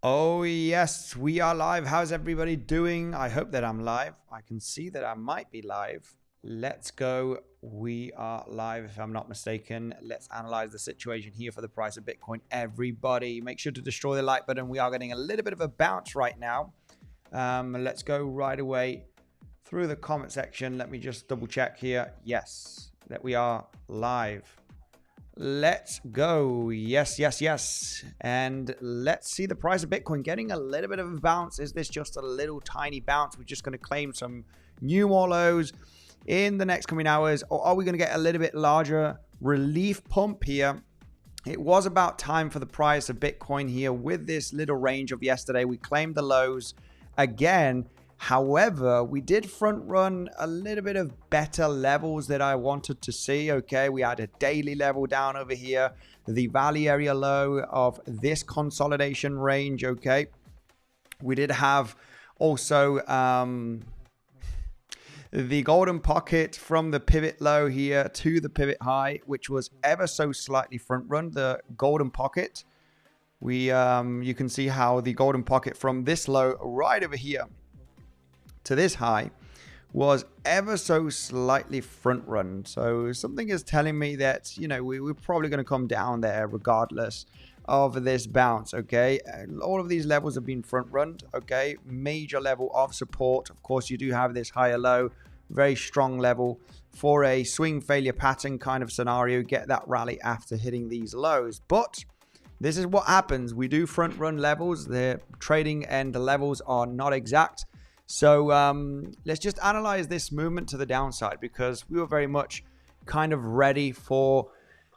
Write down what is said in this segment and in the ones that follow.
Oh yes, we are live. How's everybody doing? I hope that I'm live. I can see that I might be live. Let's go. We are live if I'm not mistaken. Let's analyze the situation here for the price of Bitcoin. Everybody, make sure to destroy the like button. We are getting a little bit of a bounce right now. Let's go right away through the comment section. Let me just double check here. Yes, that we are live. Let's go. Yes. And let's see the price of Bitcoin getting a little bit of a bounce. Is this just a little tiny bounce? We're just going to claim some new more lows in the next coming hours, or are we going to get a little bit larger relief pump here? It was about time for the price of Bitcoin here with this little range of yesterday. We claimed the lows again. However, we did front run a little bit of better levels that I wanted to see. Okay, we had a daily level down over here, the value area low of this consolidation range. Okay, we did have also the golden pocket from the pivot low here to the pivot high, which was ever so slightly front run. The golden pocket, you can see how the golden pocket from this low right over here to this high was ever so slightly front run. So something is telling me that, you know, we're probably going to come down there regardless of this bounce. Okay, all of these levels have been front run. Okay, major level of support. Of course, you do have this higher low, very strong level for a swing failure pattern kind of scenario. Get that rally after hitting these lows, but this is what happens. We do front run levels. The trading and the levels are not exact. So let's just analyze this movement to the downside, because we were very much kind of ready for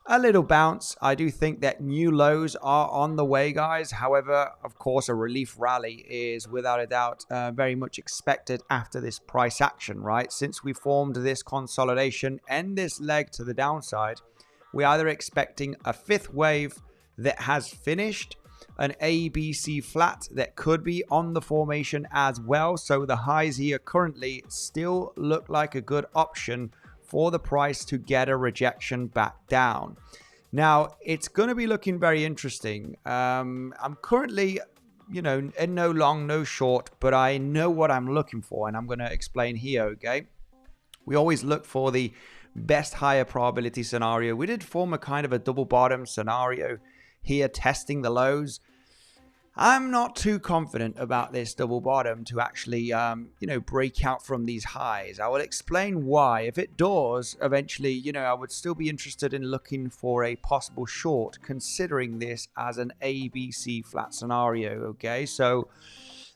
a little bounce. I do think that new lows are on the way, guys. However, of course, a relief rally is without a doubt very much expected after this price action, right? Since we formed this consolidation and this leg to the downside, we're either expecting a fifth wave that has finished, an ABC flat that could be on the formation as well. So the highs here currently still look like a good option for the price to get a rejection back down. Now, it's going to be looking very interesting. I'm currently, you know, in no long, no short, but I know what I'm looking for, and I'm going to explain here, okay? We always look for the best higher probability scenario. We did form a kind of a double bottom scenario here, testing the lows. I'm not too confident about this double bottom to actually, you know, break out from these highs. I will explain why. If it does, eventually, you know, I would still be interested in looking for a possible short, considering this as an ABC flat scenario, okay? So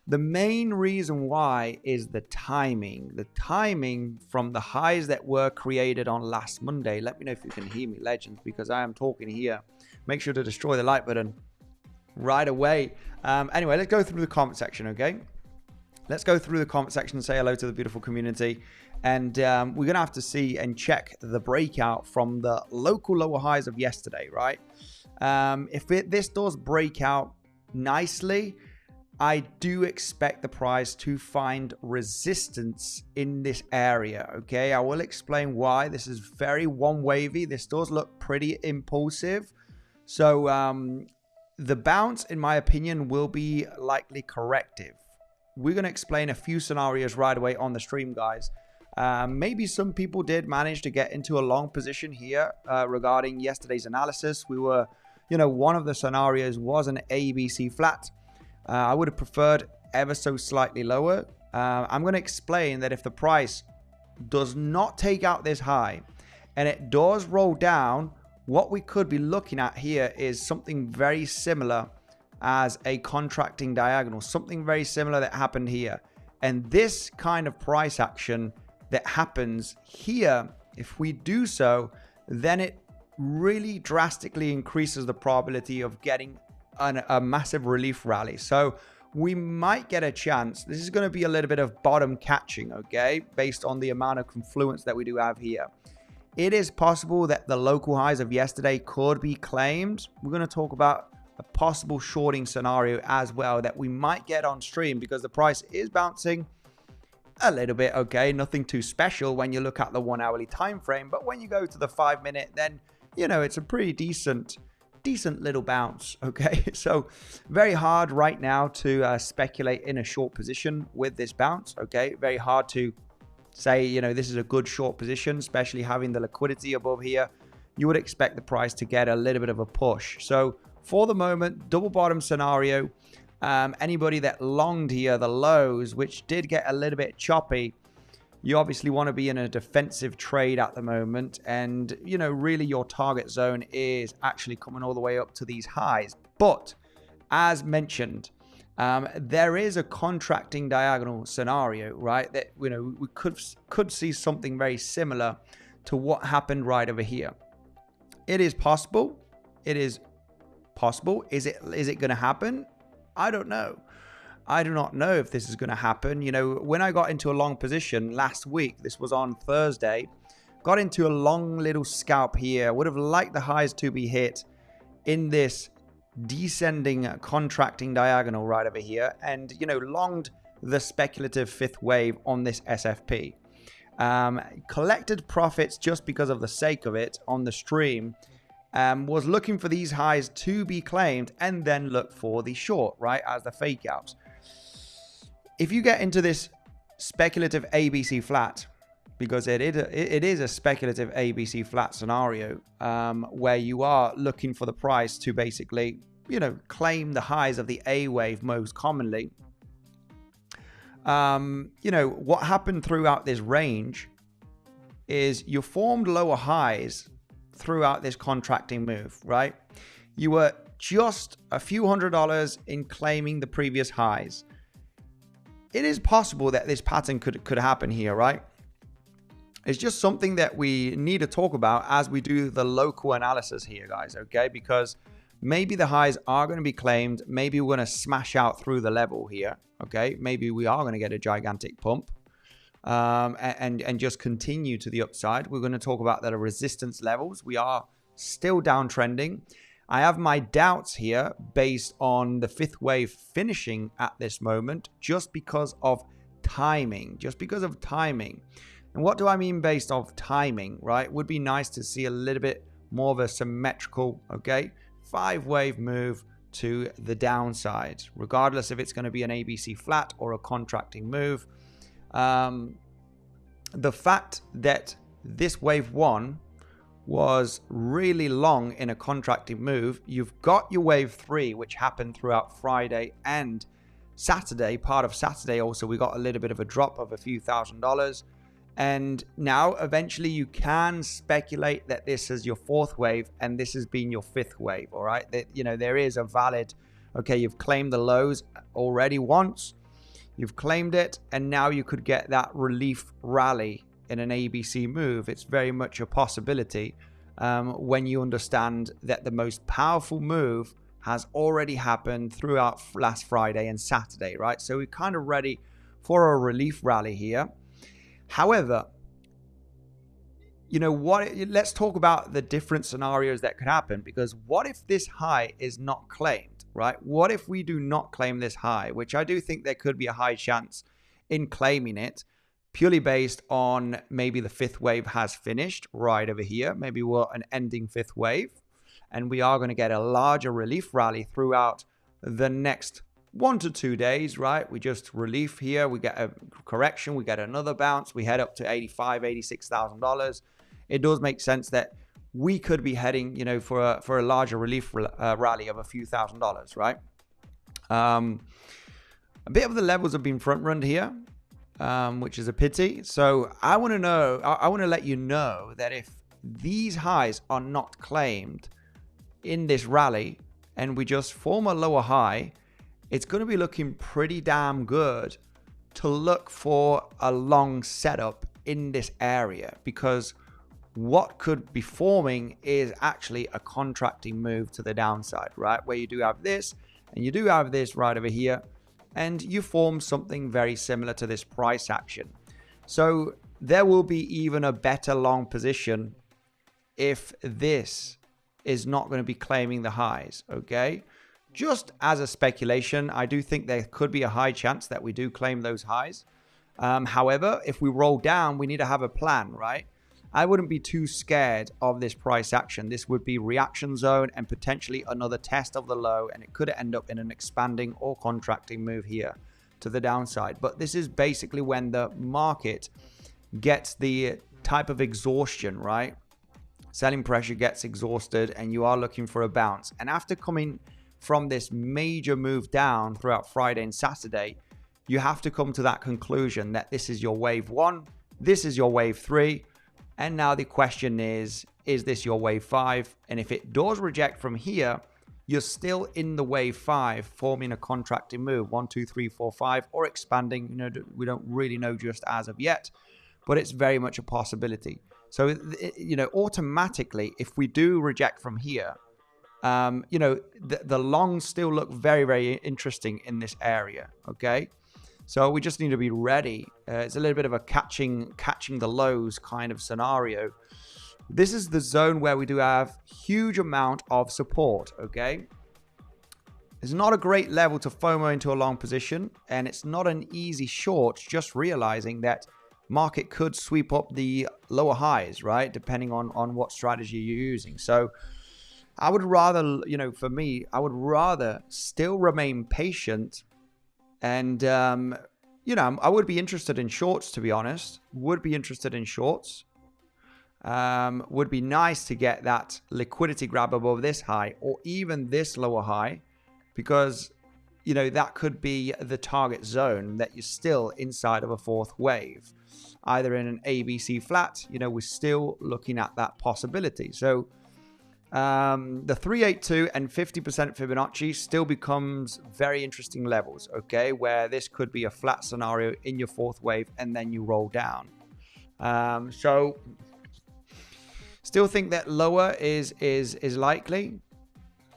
the main reason why is the timing. The timing from the highs that were created on last Monday. Let me know if you can hear me, legends, because I am talking here. Make sure to destroy the like button right away. Anyway, let's go through the comment section, okay? Let's go through the comment section and say hello to the beautiful community. And we're going to have to see and check the breakout from the local lower highs of yesterday, right? If this does break out nicely, I do expect the price to find resistance in this area, okay? I will explain why. This is very one-wavy. This does look pretty impulsive. So the bounce, in my opinion, will be likely corrective. We're going to explain a few scenarios right away on the stream, guys. Maybe some people did manage to get into a long position here regarding yesterday's analysis. We were, you know, one of the scenarios was an ABC flat. I would have preferred ever so slightly lower. I'm going to explain that if the price does not take out this high and it does roll down, what we could be looking at here is something very similar as a contracting diagonal, something very similar that happened here. And this kind of price action that happens here, if we do so, then it really drastically increases the probability of getting a massive relief rally. So we might get a chance. This is going to be a little bit of bottom catching, okay, based on the amount of confluence that we do have here. It is possible that the local highs of yesterday could be claimed. We're going to talk about a possible shorting scenario as well that we might get on stream, because the price is bouncing a little bit, okay? Nothing too special when you look at the 1 hourly time frame, but when you go to the 5 minute, then, you know, it's a pretty decent decent little bounce. Okay, so very hard right now to speculate in a short position with this bounce. Okay, very hard to say, you know, this is a good short position, especially having the liquidity above here. You would expect the price to get a little bit of a push. So for the moment, double bottom scenario. Anybody that longed here, the lows, which did get a little bit choppy, you obviously want to be in a defensive trade at the moment. And, you know, really your target zone is actually coming all the way up to these highs. But as mentioned, there is a contracting diagonal scenario, right? That, you know, we could see something very similar to what happened right over here. It is possible. It is possible. Is it going to happen? I don't know. I do not know if this is going to happen. You know, when I got into a long position last week, this was on Thursday, got into a long little scalp here. Would have liked the highs to be hit in this descending contracting diagonal right over here. And, you know, longed the speculative fifth wave on this SFP. Collected profits just because of the sake of it on the stream. Was looking for these highs to be claimed and then look for the short, right, as the fake outs. If you get into this speculative ABC flat, because it is a speculative ABC flat scenario, where you are looking for the price to basically, you know, claim the highs of the A wave most commonly. You know, what happened throughout this range is you formed lower highs throughout this contracting move, right? You were just a few $100s in claiming the previous highs. It is possible that this pattern could happen here, right? It's just something that we need to talk about as we do the local analysis here, guys, okay? Because maybe the highs are going to be claimed. Maybe we're going to smash out through the level here, okay? Maybe we are going to get a gigantic pump and just continue to the upside. We're going to talk about the resistance levels. We are still downtrending. I have my doubts here based on the fifth wave finishing at this moment just because of timing. And what do I mean based off timing, right? Would be nice to see a little bit more of a symmetrical, okay, 5-wave move to the downside, regardless if it's going to be an ABC flat or a contracting move. The fact that this wave 1 was really long in a contracting move, you've got your wave 3, which happened throughout Friday and Saturday. Part of Saturday also, we got a little bit of a drop of a few $1,000s. And now eventually you can speculate that this is your fourth wave and this has been your fifth wave. All right. That, you know, there is a valid, okay, you've claimed the lows already once, you've claimed it, and now you could get that relief rally in an ABC move. It's very much a possibility when you understand that the most powerful move has already happened throughout last Friday and Saturday, right? So we're kind of ready for a relief rally here. However, you know what? Let's talk about the different scenarios that could happen, because what if this high is not claimed, right? What if we do not claim this high, which I do think there could be a high chance in claiming it, purely based on maybe the fifth wave has finished right over here. Maybe we're an ending fifth wave, and we are going to get a larger relief rally throughout the next 1 to 2 days, right? We just relief here, we get a correction, we get another bounce, we head up to $86,000. It does make sense that we could be heading, you know, for a larger relief rally of a few $1,000s, right? A bit of the levels have been front run here, which is a pity. So I want to know, I want to let you know that if these highs are not claimed in this rally and we just form a lower high, it's going to be looking pretty damn good to look for a long setup in this area, because what could be forming is actually a contracting move to the downside, right? Where you do have this and you do have this right over here, and you form something very similar to this price action. So there will be even a better long position if this is not going to be claiming the highs, okay? Just as a speculation, I do think there could be a high chance that we do claim those highs. However, if we roll down, we need to have a plan, right? I wouldn't be too scared of this price action. This would be reaction zone and potentially another test of the low, and it could end up in an expanding or contracting move here to the downside. But this is basically when the market gets the type of exhaustion, right? Selling pressure gets exhausted and you are looking for a bounce. And after coming from this major move down throughout Friday and Saturday, you have to come to that conclusion that this is your wave 1, this is your wave 3, and now the question is this your wave 5? And if it does reject from here, you're still in the wave 5, forming a contracting move, 1, 2, 3, 4, 5, or expanding. You know, we don't really know just as of yet, but it's very much a possibility. So, you know, automatically, if we do reject from here, you know, the longs still look very, very interesting in this area, okay? So we just need to be ready. It's a little bit of a catching the lows kind of scenario. This is the zone where we do have huge amount of support, okay? It's not a great level to FOMO into a long position, and it's not an easy short, just realizing that market could sweep up the lower highs, right? Depending on what strategy you're using. So I would rather, you know, for me, I would rather still remain patient. And, you know, I would be interested in shorts, to be honest. Would be interested in shorts. Would be nice to get that liquidity grab above this high or even this lower high, because, you know, that could be the target zone that you're still inside of a fourth wave, either in an ABC flat. You know, we're still looking at that possibility. So the 382 and 50% Fibonacci still becomes very interesting levels, okay, where this could be a flat scenario in your fourth wave and then you roll down. So still think that lower is likely.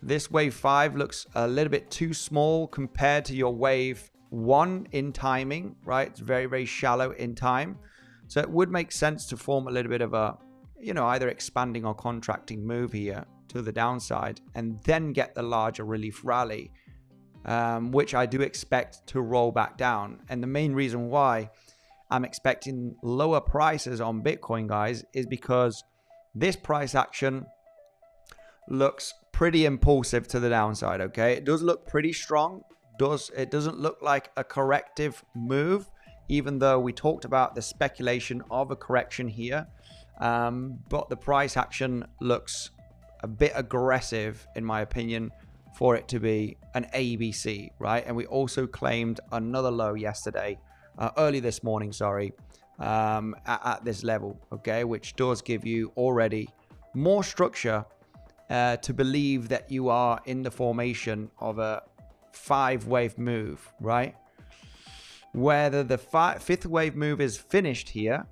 This wave 5 looks a little bit too small compared to your wave 1 in timing, right? It's very, very shallow in time. So it would make sense to form a little bit of a, you know, either expanding or contracting move here to the downside and then get the larger relief rally, which I do expect to roll back down. And the main reason why I'm expecting lower prices on Bitcoin, guys, is because this price action looks pretty impulsive to the downside, okay? It does look pretty strong. It doesn't look like a corrective move, even though we talked about the speculation of a correction here. But the price action looks a bit aggressive, in my opinion, for it to be an ABC, right? And we also claimed another low yesterday, early this morning, sorry, at this level, okay? Which does give you already more structure to believe that you are in the formation of a 5-wave move, right? Whether the 5th wave move is finished here,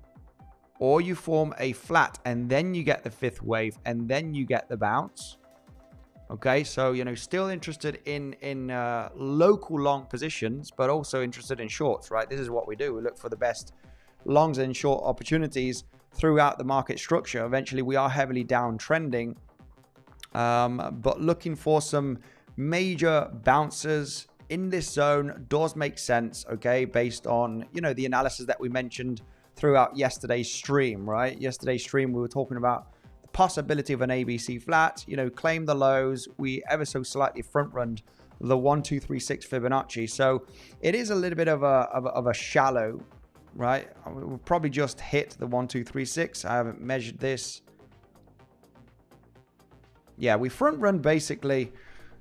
or you form a flat and then you get the 5th wave and then you get the bounce. Okay, so, you know, still interested in local long positions, but also interested in shorts, right? This is what we do. We look for the best longs and short opportunities throughout the market structure. Eventually, we are heavily downtrending, but looking for some major bounces in this zone does make sense, okay, based on, you know, the analysis that we mentioned throughout yesterday's stream, right? Yesterday's stream, we were talking about the possibility of an ABC flat, you know, claim the lows. We ever so slightly front-runned the 1236 Fibonacci. So it is a little bit of a shallow, right? We'll probably just hit the 1236. I haven't measured this. Yeah, we front-run basically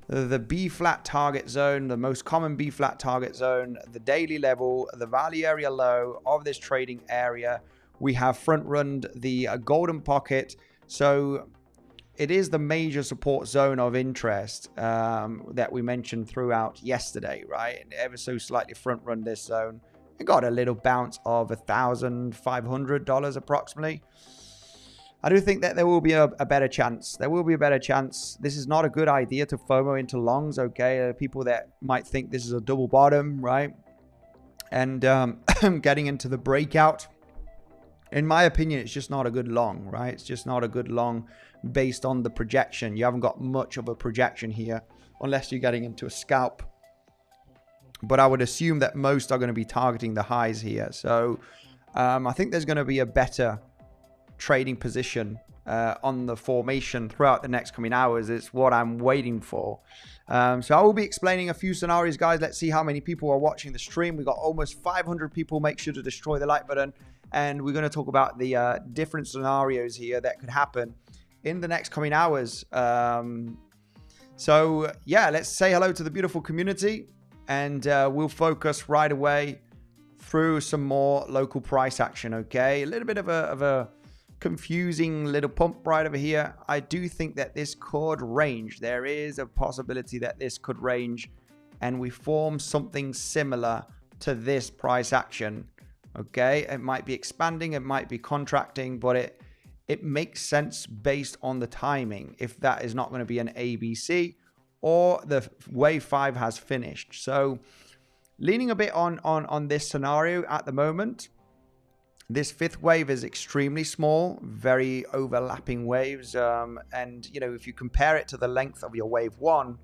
the B-flat target zone, the most common B-flat target zone, the daily level, the value area low of this trading area. We have front-runned the golden pocket. So it is the major support zone of interest that we mentioned throughout yesterday, right? And ever so slightly front-run this zone. It got a little bounce of $1,500 approximately. I do think that there will be a better chance. There will be a better chance. This is not a good idea to FOMO into longs, okay? People that might think this is a double bottom, right? And getting into the breakout. In my opinion, it's just not a good long, right? It's just not a good long based on the projection. You haven't got much of a projection here unless you're getting into a scalp. But I would assume that most are going to be targeting the highs here. So I think there's going to be a better trading position on the formation throughout the next coming hours. It's what I'm waiting for. So I will be explaining a few scenarios, guys. Let's see how many people are watching the stream. We got almost 500 people. Make sure to destroy the like button. And we're going to talk about the different scenarios here that could happen in the next coming hours. So yeah, let's say hello to the beautiful community, and we'll focus right away through some more local price action. Okay, a little bit of a confusing little pump right over here. I do think that this could range. There is a possibility that this could range and we form something similar to this price action. Okay, it might be expanding, it might be contracting, but it makes sense based on the timing, if that is not going to be an ABC or the wave 5 has finished. So leaning a bit on this scenario at the moment. This fifth wave is extremely small, very overlapping waves. And, you know, if you compare it to the length of your wave 1,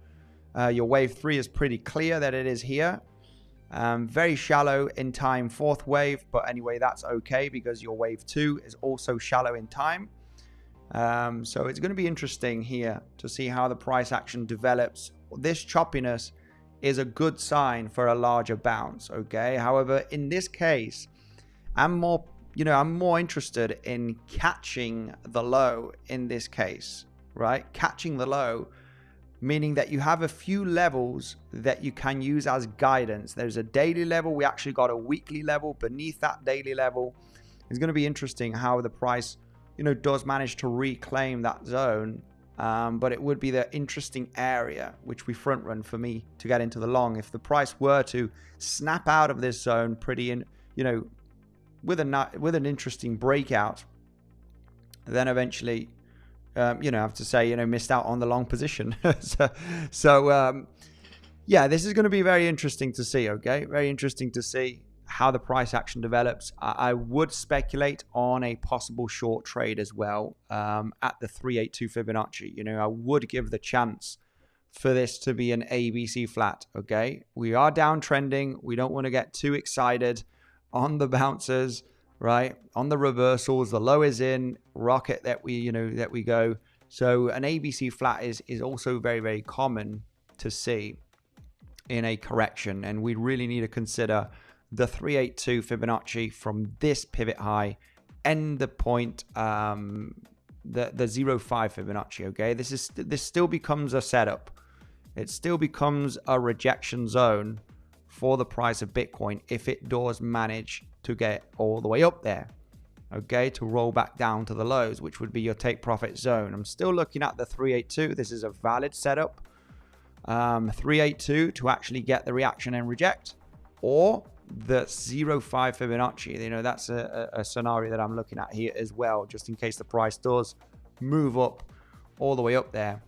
your wave 3 is pretty clear that it is here. Very shallow in time, fourth wave. But anyway, that's okay because your wave 2 is also shallow in time. So it's going to be interesting here to see how the price action develops. This choppiness is a good sign for a larger bounce. Okay. However, in this case, I'm more interested in catching the low in this case, right? Catching the low, meaning that you have a few levels that you can use as guidance. There's a daily level. We actually got a weekly level beneath that daily level. It's going to be interesting how the price, you know, does manage to reclaim that zone. But it would be the interesting area which we front run for me to get into the long. If the price were to snap out of this zone with an interesting breakout, then eventually, I have to say, missed out on the long position. Yeah, this is going to be very interesting to see. Okay, very interesting to see how the price action develops. I would speculate on a possible short trade as well at the 382 Fibonacci. I would give the chance for this to be an ABC flat. Okay, we are downtrending. We don't want to get too excited on the bounces, right? On the reversals, the low is in, rocket that we go. So an ABC flat is also very, very common to see in a correction, and we really need to consider the 382 Fibonacci from this pivot high and the point, the 0.5 Fibonacci. Okay, this still becomes a setup. It still becomes a rejection zone for the price of Bitcoin if it does manage to get all the way up there, okay, to roll back down to the lows, which would be your take profit zone. I'm still looking at the 382. This is a valid setup. 382 to actually get the reaction and reject, or the 0.5 Fibonacci. That's a scenario that I'm looking at here as well, just in case the price does move up all the way up there,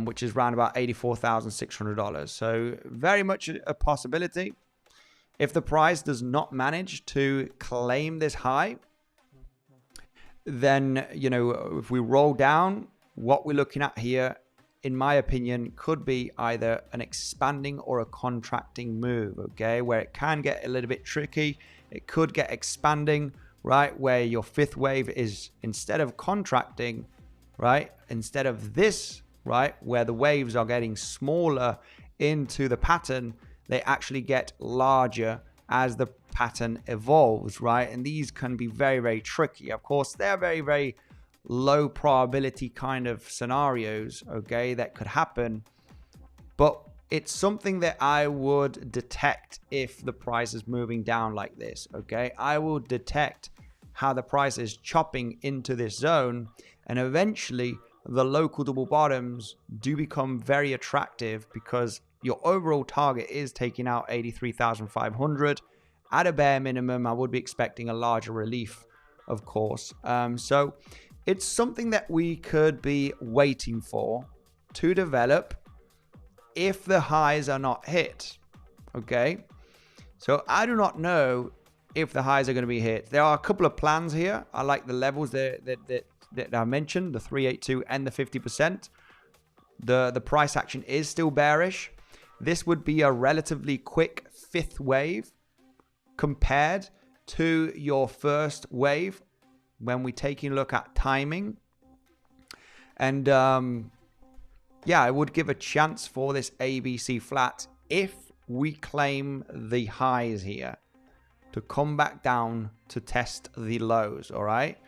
which is around about $84,600. So very much a possibility. If the price does not manage to claim this high, then, if we roll down, what we're looking at here, in my opinion, could be either an expanding or a contracting move, okay, where it can get a little bit tricky. It could get expanding, right, where your fifth wave is, instead of contracting, right, instead of this, right, where the waves are getting smaller into the pattern, they actually get larger as the pattern evolves, right? And these can be very, very tricky. Of course, they're very, very low probability kind of scenarios, okay, that could happen. But it's something that I would detect if the price is moving down like this, okay? I will detect how the price is chopping into this zone, and eventually the local double bottoms do become very attractive because your overall target is taking out 83,500 at a bare minimum. I would be expecting a larger relief, of course. So it's something that we could be waiting for to develop if the highs are not hit. Okay. So I do not know if the highs are going to be hit. There are a couple of plans here. I like the levels that I mentioned, the 382 and the 50%. The price action is still bearish. This would be a relatively quick fifth wave compared to your first wave when we're taking a look at timing. And yeah, I would give a chance for this ABC flat if we claim the highs here to come back down to test the lows. All right.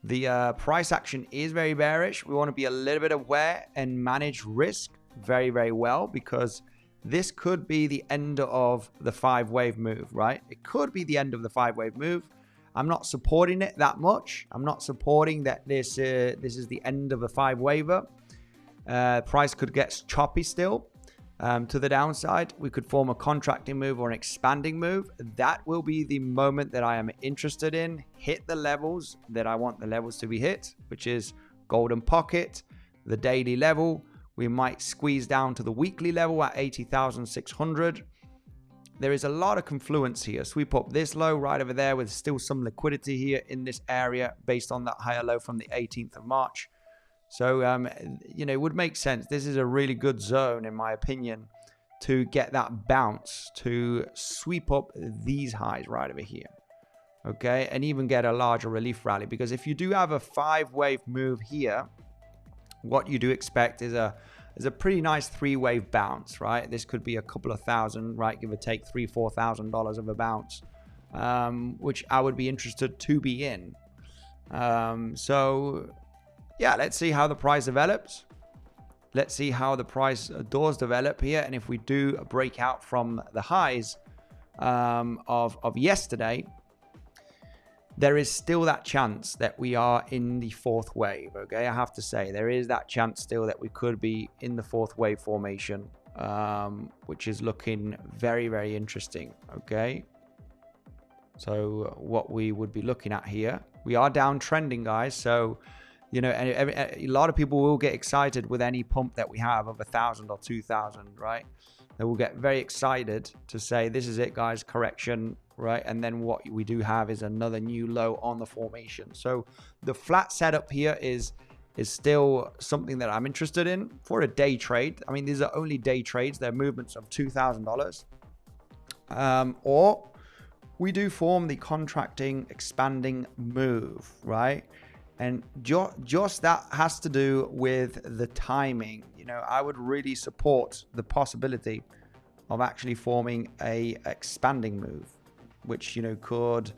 The price action is very bearish. We want to be a little bit aware and manage risk very, very well, because this could be the end of the 5-wave move, right? It could be the end of the 5-wave move. I'm not supporting it that much. I'm not supporting that this is the end of the 5-waver. Price could get choppy still to the downside. We could form a contracting move or an expanding move. That will be the moment that I am interested in. Hit the levels that I want the levels to be hit, which is golden pocket, the daily level. We might squeeze down to the weekly level at 80,600. There is a lot of confluence here. Sweep up this low right over there with still some liquidity here in this area based on that higher low from the 18th of March. So, you know, it would make sense. This is a really good zone, in my opinion, to get that bounce, to sweep up these highs right over here. Okay, and even get a larger relief rally. Because if you do have a 5-wave move here, what you do expect is a pretty nice 3-wave bounce, right? This could be a couple of thousand, right? Give or take $3,000-$4,000 of a bounce, which I would be interested to be in. So yeah, let's see how the price develops. Let's see how the price does develop here. And if we do a breakout from the highs of yesterday, there is still that chance that we are in the 4th wave. Okay, I have to say there is that chance still that we could be in the 4th wave formation, which is looking very, very interesting. Okay, so what we would be looking at here, we are downtrending, guys. So, you know, a lot of people will get excited with any pump that we have of 1,000 or 2,000, right? They will get very excited to say, this is it, guys, correction, right? And then what we do have is another new low on the formation. So the flat setup here is still something that I'm interested in for a day trade. I mean, these are only day trades. They're movements of $2,000. Or we do form the contracting expanding move, right? And just that has to do with the timing. You know, I would really support the possibility of actually forming a expanding move, which, you know, could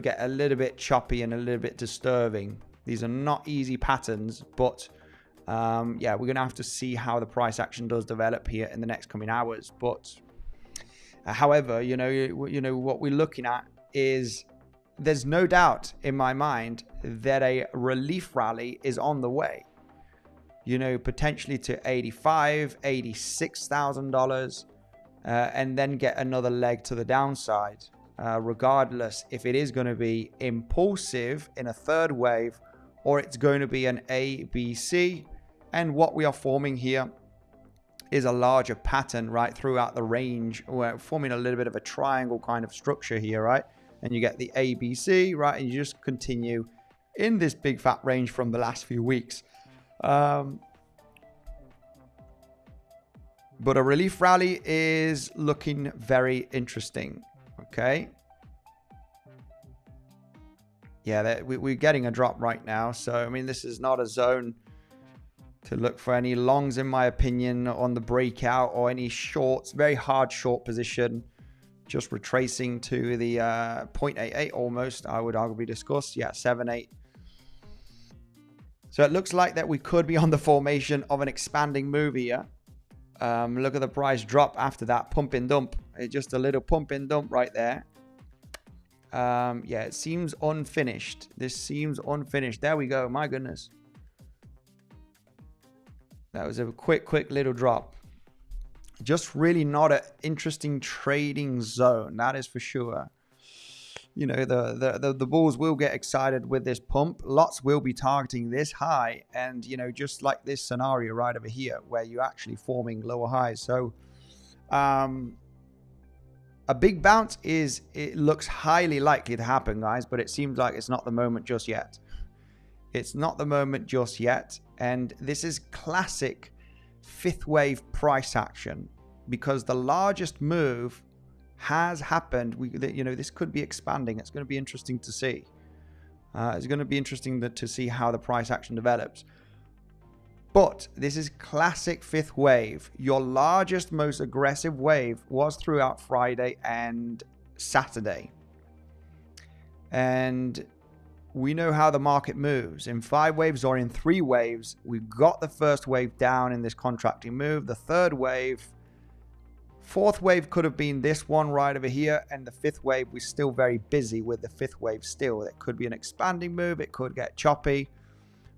get a little bit choppy and a little bit disturbing. These are not easy patterns, but yeah, we're gonna have to see how the price action does develop here in the next coming hours. But however, you know what we're looking at is, there's no doubt in my mind that a relief rally is on the way, you know, potentially to $85,000, $86,000, and then get another leg to the downside, regardless if it is going to be impulsive in a 3rd wave or it's going to be an ABC. And what we are forming here is a larger pattern right throughout the range. We're forming a little bit of a triangle kind of structure here, right? And you get the ABC, right? And you just continue in this big fat range from the last few weeks. But a relief rally is looking very interesting. Okay. Yeah, we're getting a drop right now. So, I mean, this is not a zone to look for any longs, in my opinion, on the breakout or any shorts. Very hard short position. Just retracing to the 0.88 almost, I would arguably discuss. Yeah, 7.8. So it looks like that we could be on the formation of an expanding move here. Look at the price drop after that pump and dump. It's just a little pump and dump right there. Yeah, it seems unfinished. This seems unfinished. There we go. My goodness. That was a quick little drop. Just really not an interesting trading zone, that is for sure. You know, the bulls will get excited with this pump. Lots will be targeting this high, and, you know, just like this scenario right over here where you're actually forming lower highs. So a big bounce it looks highly likely to happen, guys, but it seems like it's not the moment just yet. It's not the moment just yet. And this is classic 5th wave price action, because the largest move has happened. You know, this could be expanding. It's going to be interesting to see. It's going to be interesting to see how the price action develops. But this is classic fifth wave. Your largest, most aggressive wave was throughout Friday and Saturday. And we know how the market moves in 5 waves or in 3 waves. We got the first wave down in this contracting move, the third wave, fourth wave could have been this one right over here, and the fifth wave, we're still very busy with the fifth wave still. It could be an expanding move, it could get choppy.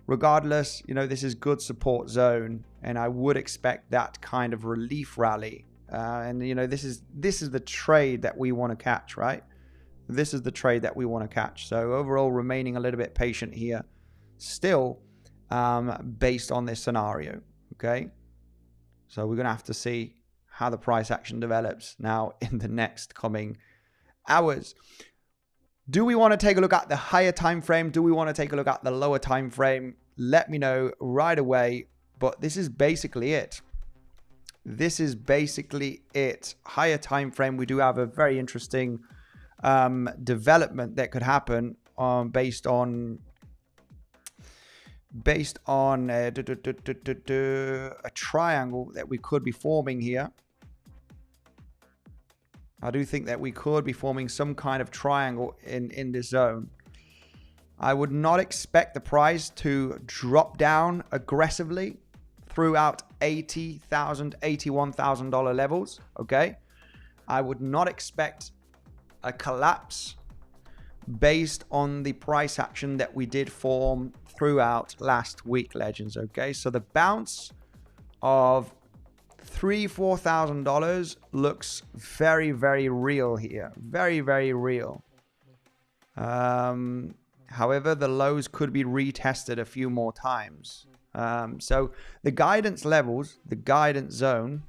Regardless, you know, this is good support zone, and I would expect that kind of relief rally. And you know, this is the trade that we want to catch, right? This is the trade that we want to catch. So overall, remaining a little bit patient here still, based on this scenario. Okay, so we're gonna have to see how the price action develops now in the next coming hours. Do we want to take a look at the higher time frame? Do we want to take a look at the lower time frame? Let me know right away. But this is basically it. This is basically it. Higher time frame, we do have a very interesting development that could happen based on a triangle that we could be forming here. I do think that we could be forming some kind of triangle in this zone. I would not expect the price to drop down aggressively throughout $80,000, $81,000 levels. Okay, I would not expect a collapse based on the price action that we did form throughout last week, legends. Okay, so the bounce of $3,000-$4,000 looks very, very real here. Very, very real. However, the lows could be retested a few more times. So the guidance levels, the guidance zone,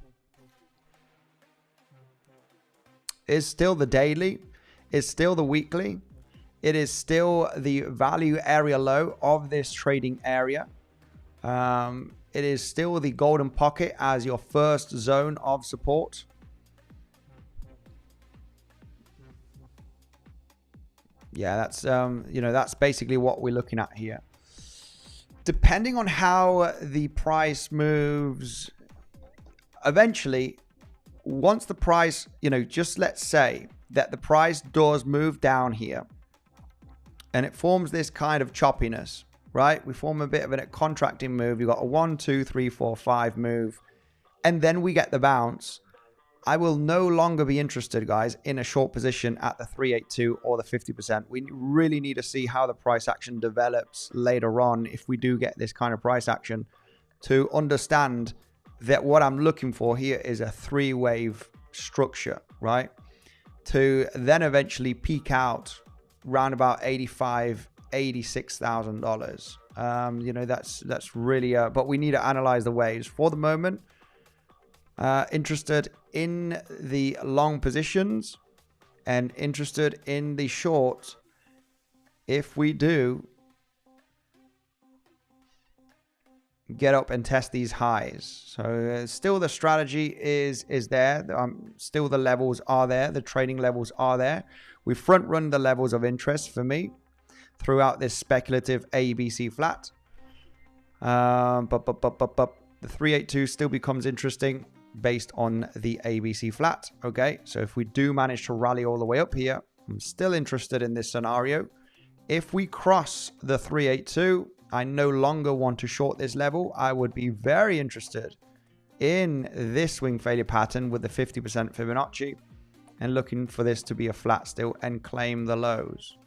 is still the daily, is still the weekly. It is still the value area low of this trading area. It is still the golden pocket as your first zone of support. Yeah, that's you know, that's basically what we're looking at here. Depending on how the price moves, eventually, once the price, you know, just let's say that the price does move down here and it forms this kind of choppiness, right? We form a bit of a contracting move. You've got a 1, 2, 3, 4, 5 move, and then we get the bounce. I will no longer be interested, guys, in a short position at the 382 or the 50%. We really need to see how the price action develops later on if we do get this kind of price action, to understand that what I'm looking for here is a 3-wave structure, right? To then eventually peak out round about $85,000, $86,000. You know, that's really but we need to analyze the waves for the moment. Interested in the long positions and interested in the short if we do get up and test these highs. So still the strategy is there. Still the levels are there. The trading levels are there. We front run the levels of interest for me throughout this speculative ABC flat. But the 382 still becomes interesting based on the ABC flat. Okay, so if we do manage to rally all the way up here, I'm still interested in this scenario. If we cross the 382, I no longer want to short this level. I would be very interested in this swing failure pattern with the 50% Fibonacci and looking for this to be a flat still and claim the lows.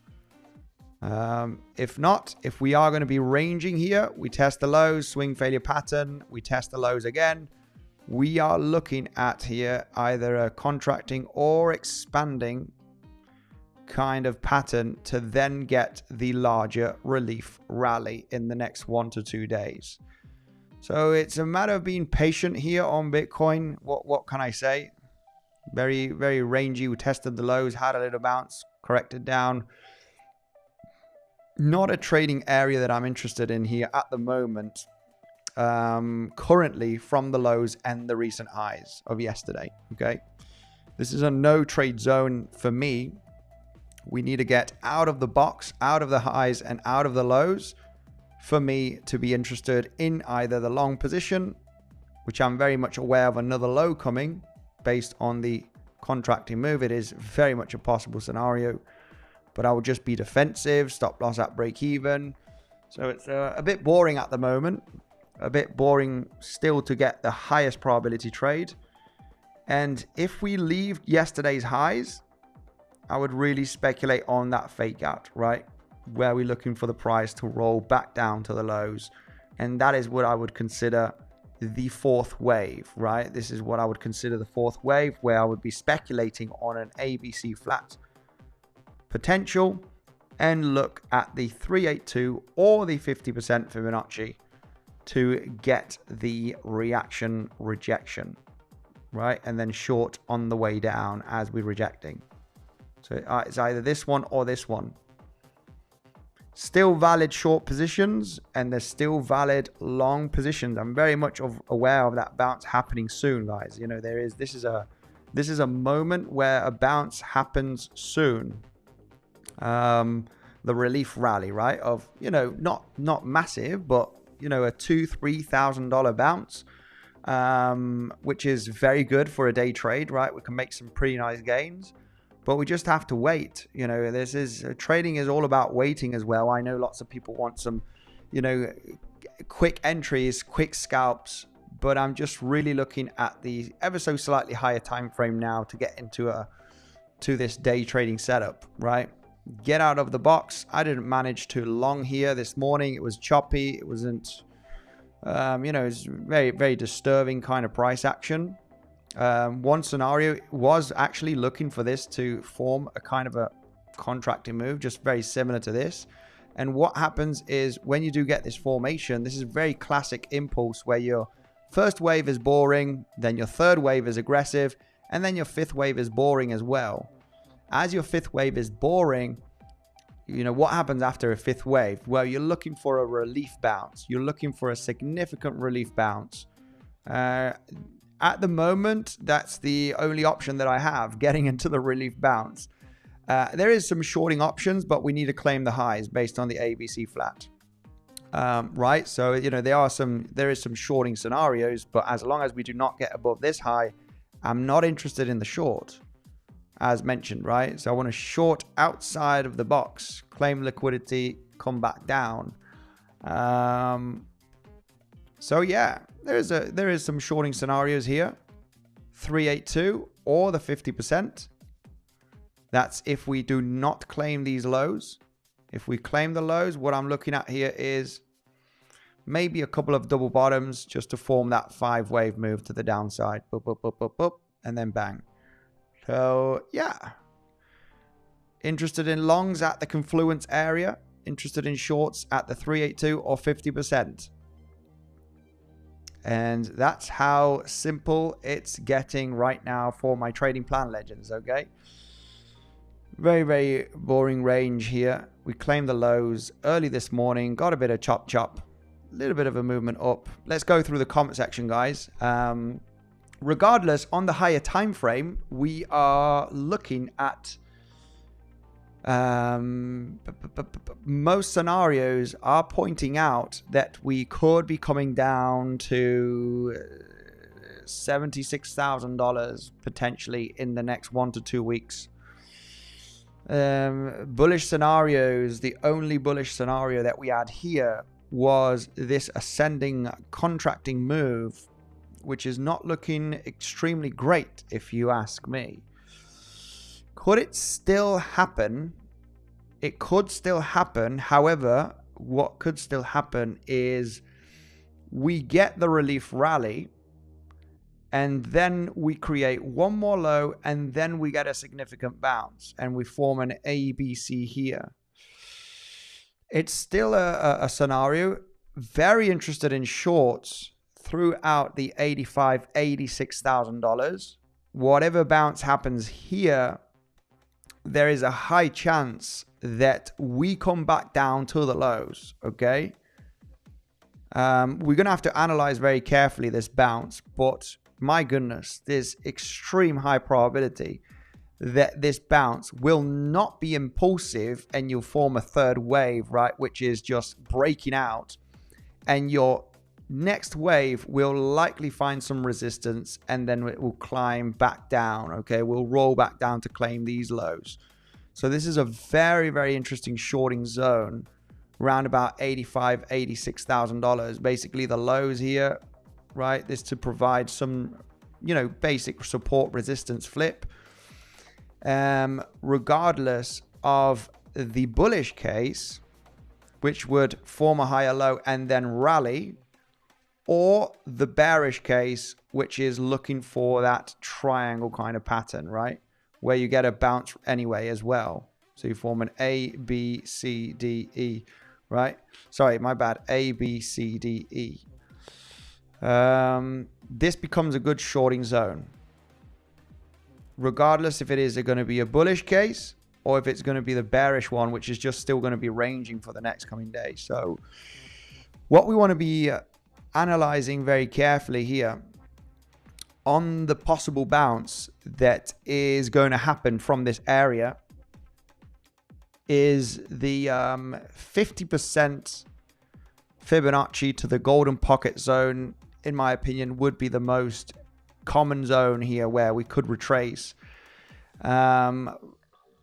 If not, if we are going to be ranging here, we test the lows, swing failure pattern, we test the lows again. We are looking at here either a contracting or expanding kind of pattern to then get the larger relief rally in the next 1 to 2 days. So it's a matter of being patient here on Bitcoin. What can I say? Very, very rangy. We tested the lows, had a little bounce, corrected down. Not a trading area that I'm interested in here at the moment. Currently from the lows and the recent highs of yesterday. Okay, this is a no trade zone for me We need to get out of the box, out of the highs and out of the lows for me to be interested in either the long position, which I'm very much aware of another low coming based on the contracting move. It is very much a possible scenario, but I would just be defensive, stop loss at break even. So it's a bit boring at the moment, a bit boring still to get the highest probability trade. And if we leave yesterday's highs, I would really speculate on that fake out, right? Where we're looking for the price to roll back down to the lows. And that is what I would consider the fourth wave, right? This is what I would consider the fourth wave, where I would be speculating on an ABC flat potential and look at the 382 or the 50% Fibonacci to get the reaction rejection, right? And then short on the way down as we're rejecting. So it's either this one or this one. Still valid short positions, and there's still valid long positions. I'm very much aware of that bounce happening soon, guys. You know, this is a moment where a bounce happens soon. The relief rally, right? Of, you know, not massive, but you know, a $2,000-$3,000 bounce, which is very good for a day trade, right? We can make some pretty nice gains. But we just have to wait. You know, trading is all about waiting as well. I know lots of people want some, you know, quick entries, quick scalps, but I'm just really looking at the ever so slightly higher time frame now to get into this day trading setup, right? Get out of the box. I didn't manage to long here this morning. It was choppy. It wasn't, you know, it's very, very disturbing kind of price action. One scenario was actually looking for this to form a kind of a contracting move, just very similar to this. And what happens is when you do get this formation, this is a very classic impulse where your first wave is boring, then your third wave is aggressive, and then your fifth wave is boring as well. As your fifth wave is boring, you know, what happens after a fifth wave? Well, you're looking for a relief bounce. You're looking for a significant relief bounce. At the moment, that's the only option that I have, getting into the relief bounce. There is some shorting options, but we need to claim the highs based on the ABC flat. Right? So, you know, there is some shorting scenarios, but as long as we do not get above this high, I'm not interested in the short, as mentioned, right? So I want to short outside of the box, claim liquidity, come back down. So yeah, there is some shorting scenarios here. 382 or the 50%. That's if we do not claim these lows. If we claim the lows, what I'm looking at here is maybe a couple of double bottoms just to form that 5-wave move to the downside. Boop, boop, boop, boop, boop, and then bang. So yeah. Interested in longs at the confluence area. Interested in shorts at the 382 or 50%. And that's how simple it's getting right now for my trading plan, legends, okay? Very, very boring range here. We claimed the lows early this morning, got a bit of chop, a little bit of a movement up. Let's go through the comment section, guys. Regardless, on the higher time frame, we are looking at most scenarios are pointing out that we could be coming down to $76,000 potentially in the next 1 to 2 weeks. Bullish scenarios, the only bullish scenario that we had here was this ascending contracting move, which is not looking extremely great if you ask me. Could it still happen? It could still happen. However, what could still happen is we get the relief rally and then we create one more low and then we get a significant bounce and we form an ABC here. It's still a scenario. Very interested in shorts throughout the $85,000, $86,000. Whatever bounce happens here, there is a high chance that we come back down to the lows, okay? We're going to have to analyze very carefully this bounce, but my goodness, there's extreme high probability that this bounce will not be impulsive and you'll form a third wave, right? Which is just breaking out, and your next wave will likely find some resistance and then it will climb back down. Okay, we'll roll back down to claim these lows. So this is a very, very interesting shorting zone around about $85,000, $86,000. Basically the lows here, right? This to provide some, you know, basic support resistance flip. Regardless of the bullish case, which would form a higher low and then rally, or the bearish case, which is looking for that triangle kind of pattern, right? Where you get a bounce anyway as well. So you form an A, B, C, D, E, right? Sorry, my bad. A, B, C, D, E. This becomes a good shorting zone. Regardless if it is going to be a bullish case or if it's going to be the bearish one, which is just still going to be ranging for the next coming day. So what we want to be analyzing very carefully here on the possible bounce that is going to happen from this area is the 50% Fibonacci to the golden pocket zone, in my opinion, would be the most common zone here where we could retrace.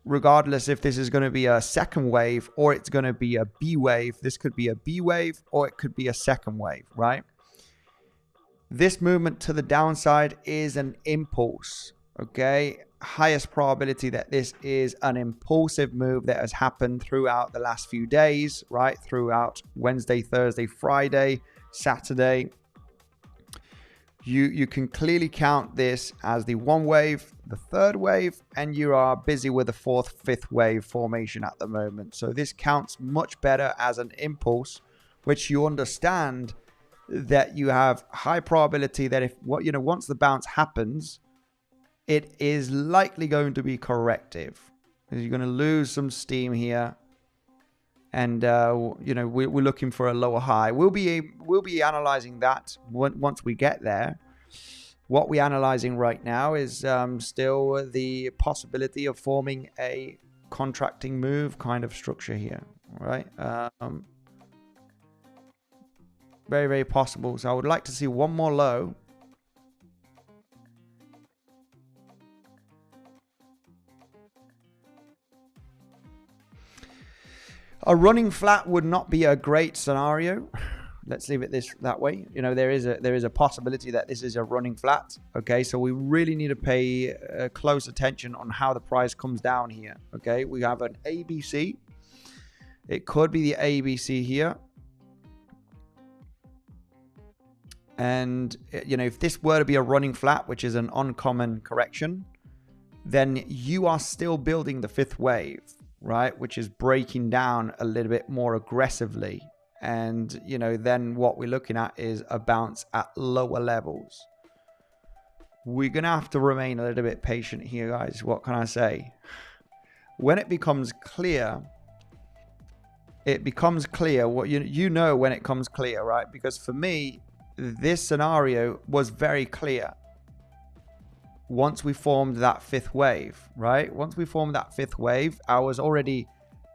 Regardless if this is going to be a second wave or it's going to be a B wave, this could be a B wave or it could be a second wave, right? This movement to the downside is an impulse, okay? Highest probability that this is an impulsive move that has happened throughout the last few days, right? Throughout Wednesday, Thursday, Friday, Saturday. You can clearly count this as the one wave, the third wave, and you are busy with the fourth, fifth wave formation at the moment. So this counts much better as an impulse, which you understand that you have high probability that if once the bounce happens, it is likely going to be corrective. You're going to lose some steam here. And, we're looking for a lower high. We'll be analyzing that once we get there. What we're analyzing right now is still the possibility of forming a contracting move kind of structure here, right? Very, very possible. So I would like to see one more low. A running flat would not be a great scenario. Let's leave it that way. There is a possibility that this is a running flat. Okay, so we really need to pay close attention on how the price comes down here. Okay, we have an ABC. It could be the ABC here. And if this were to be a running flat, which is an uncommon correction, then you are still building the fifth wave, right? Which is breaking down a little bit more aggressively. And, then what we're looking at is a bounce at lower levels. We're going to have to remain a little bit patient here, guys. What can I say? When it becomes clear, what when it comes clear, right? Because for me, this scenario was very clear. Once we formed that fifth wave, right? Once we formed that fifth wave, I was already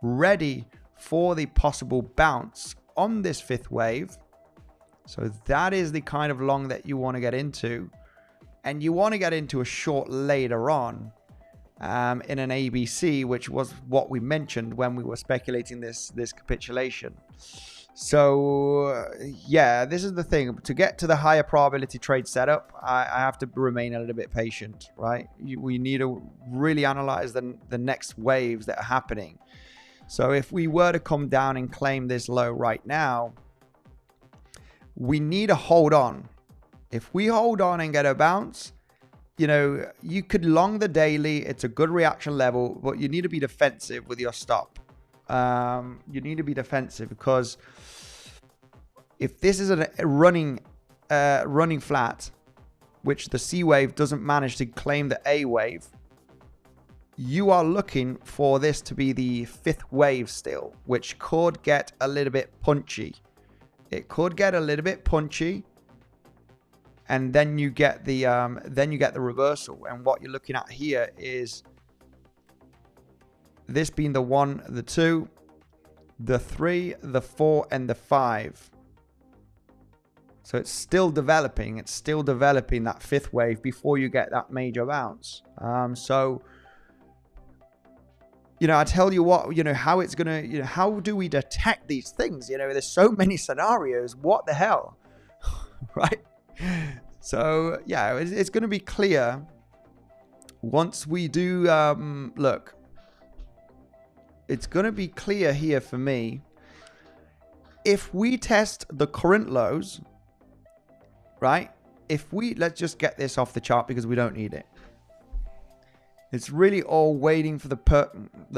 ready for the possible bounce on this fifth wave. So that is the kind of long that you want to get into. And you want to get into a short later on in an ABC, which was what we mentioned when we were speculating this capitulation. So yeah, this is the thing. To get to the higher probability trade setup, I have to remain a little bit patient, right? We need to really analyze the next waves that are happening. So if we were to come down and claim this low right now, we need to hold on. If we hold on and get a bounce, you could long the daily. It's a good reaction level, but you need to be defensive with your stop. You need to be defensive because if this is a running flat, which the C wave doesn't manage to claim the A wave, you are looking for this to be the fifth wave still, which could get a little bit punchy. It could get a little bit punchy, and then you get the reversal. And what you're looking at here is this being the 1, the 2, the 3, the 4, and the 5. So it's still developing. It's still developing that fifth wave before you get that major bounce. So, I tell you what, how it's going to, how do we detect these things? There's so many scenarios. What the hell? Right? So, yeah, it's going to be clear once we do, look, it's going to be clear here for me. If we test the current lows, right? Let's just get this off the chart because we don't need it. It's really all waiting for the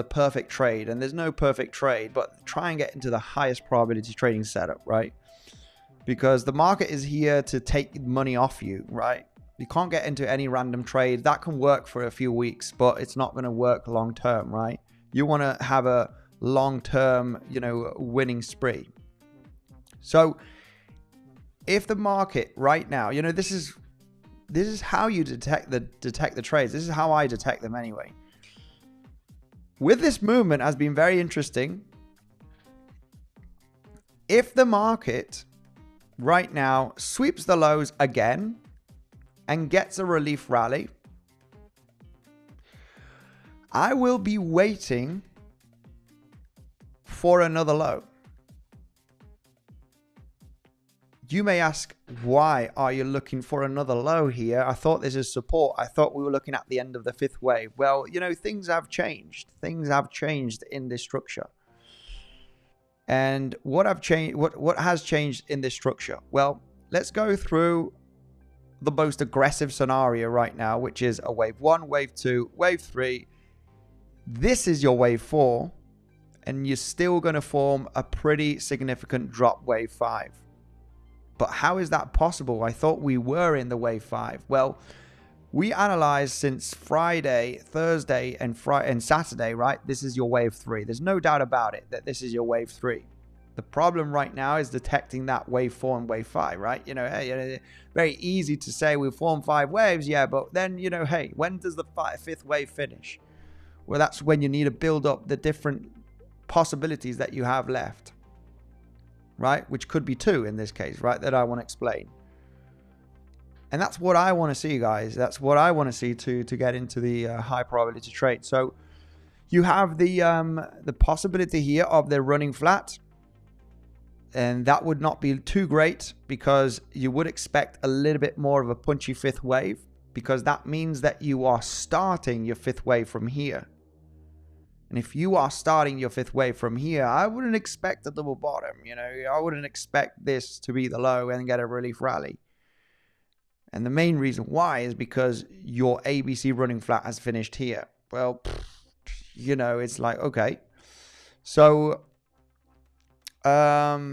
perfect trade. And there's no perfect trade, but try and get into the highest probability trading setup, right? Because the market is here to take money off you, right? You can't get into any random trade. That can work for a few weeks, but it's not going to work long term, right? You want to have a long-term, winning spree. So if the market right now, this is how you detect the trades. This is how I detect them anyway. With this movement has been very interesting. If the market right now sweeps the lows again and gets a relief rally, I will be waiting for another low. You may ask, why are you looking for another low here? I thought this is support. I thought we were looking at the end of the fifth wave. Well, things have changed. Things have changed in this structure. And what has changed in this structure? Well, let's go through the most aggressive scenario right now, which is a wave 1, wave 2, wave 3. This is your wave 4, and you're still going to form a pretty significant drop wave 5. But how is that possible? I thought we were in the wave 5. Well, we analyzed since Friday, Thursday, and Saturday, right? This is your wave 3. There's no doubt about it that this is your wave 3. The problem right now is detecting that wave 4 and wave 5, right? Very easy to say we form 5 waves, yeah, but then, hey, when does the 5th wave finish? Well, that's when you need to build up the different possibilities that you have left, right? Which could be 2 in this case, right? That I want to explain. And that's what I want to see, guys. That's what I want to see to get into the high probability trade. So you have the possibility here of the running flat. And that would not be too great because you would expect a little bit more of a punchy 5th wave, because that means that you are starting your 5th wave from here. And if you are starting your 5th wave from here, I wouldn't expect a double bottom. I wouldn't expect this to be the low and get a relief rally. And the main reason why is because your ABC running flat has finished here. Well, it's like, okay. So, yeah,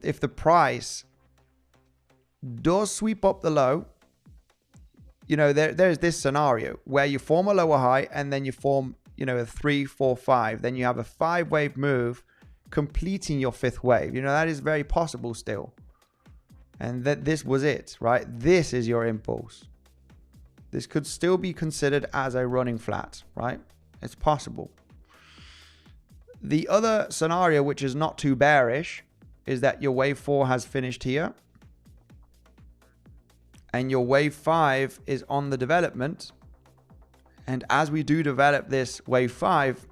if the price does sweep up the low, there's this scenario where you form a lower high and then you form, a 3, 4, 5. Then you have a 5 wave move completing your 5th wave. That is very possible still. And that this was it, right? This is your impulse. This could still be considered as a running flat, right? It's possible. The other scenario, which is not too bearish, is that your wave 4 has finished here. And your wave 5 is on the development. And as we do develop this wave 5,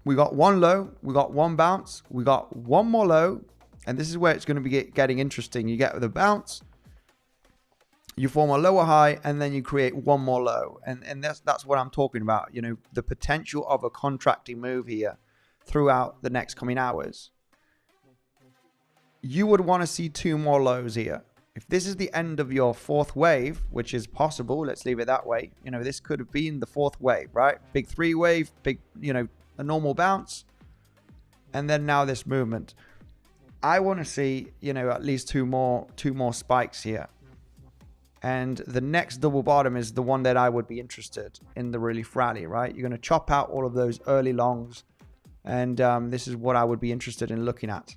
we got one low, we got one bounce, we got one more low. And this is where it's going to be getting interesting. You get the bounce, you form a lower high, and then you create one more low. And that's what I'm talking about. The potential of a contracting move here throughout the next coming hours. You would want to see 2 more lows here. If this is the end of your 4th wave, which is possible, let's leave it that way. This could have been the 4th wave, right? Big 3 wave, big, a normal bounce. And then now this movement. I want to see, at least two more spikes here. And the next double bottom is the one that I would be interested in, the relief rally, right? You're going to chop out all of those early longs. And this is what I would be interested in looking at.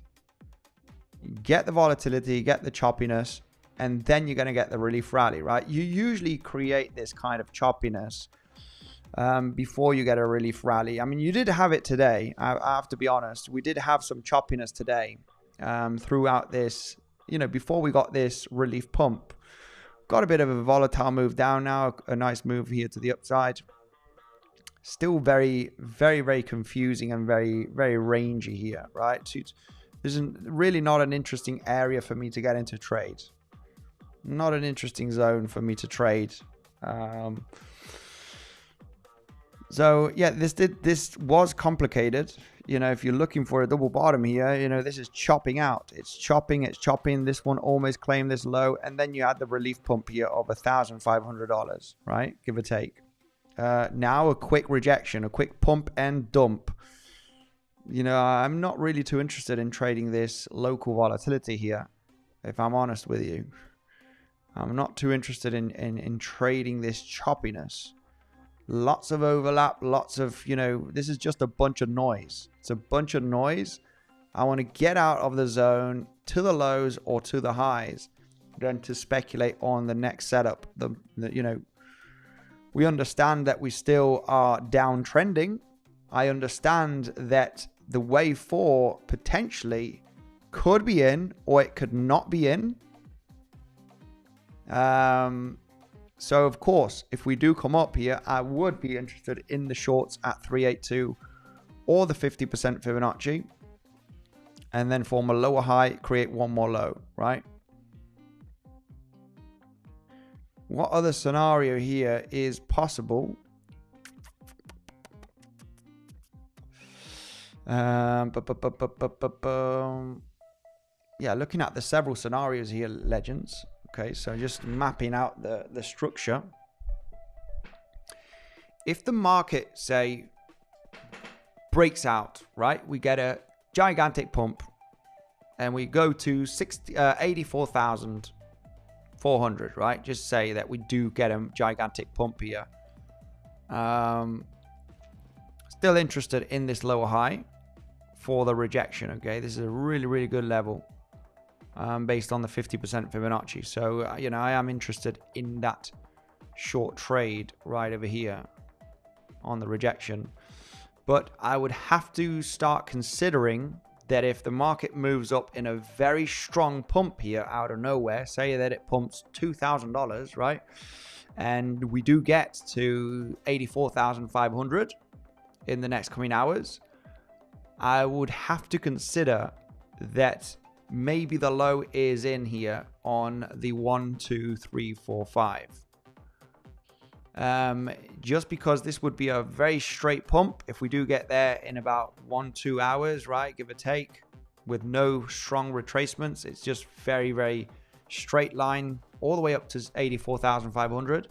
Get the volatility, get the choppiness, and then you're going to get the relief rally, right? You usually create this kind of choppiness before you get a relief rally. I mean, you did have it today. I have to be honest. We did have some choppiness today throughout this, before we got this relief pump. Got a bit of a volatile move down now, a nice move here to the upside. Still very, very, very confusing and very, very rangy here, right? This is really not an interesting area for me to get into trade. Not an interesting zone for me to trade. So yeah, this was complicated. If you're looking for a double bottom here, this is chopping out. It's chopping. This one almost claimed this low, and then you had the relief pump here of $1,500, right? Give or take. Now a quick rejection, a quick pump and dump. I'm not really too interested in trading this local volatility here, if I'm honest with you. I'm not too interested in trading this choppiness. Lots of overlap, lots of, this is just a bunch of noise. It's a bunch of noise. I want to get out of the zone to the lows or to the highs, then to speculate on the next setup. We understand that we still are downtrending. I understand that the wave 4 potentially could be in, or it could not be in. So of course, if we do come up here, I would be interested in the shorts at 382 or the 50% Fibonacci, and then form a lower high, create one more low, right? What other scenario here is possible? Yeah, looking at the several scenarios here, legends. Okay, so just mapping out the structure. If the market, say, breaks out, right? We get a gigantic pump and we go to 84,400, right? Just say that we do get a gigantic pump here. Still interested in this lower high for the rejection, okay? This is a really, really good level. Based on the 50% Fibonacci. So, I am interested in that short trade right over here on the rejection. But I would have to start considering that if the market moves up in a very strong pump here out of nowhere, say that it pumps $2,000, right? And we do get to 84,500 in the next coming hours, I would have to consider that maybe the low is in here on the 1, 2, 3, 4, 5. Just because this would be a very straight pump if we do get there in about 1-2 hours, right? Give or take, with no strong retracements. It's just very, very straight line all the way up to 84,500.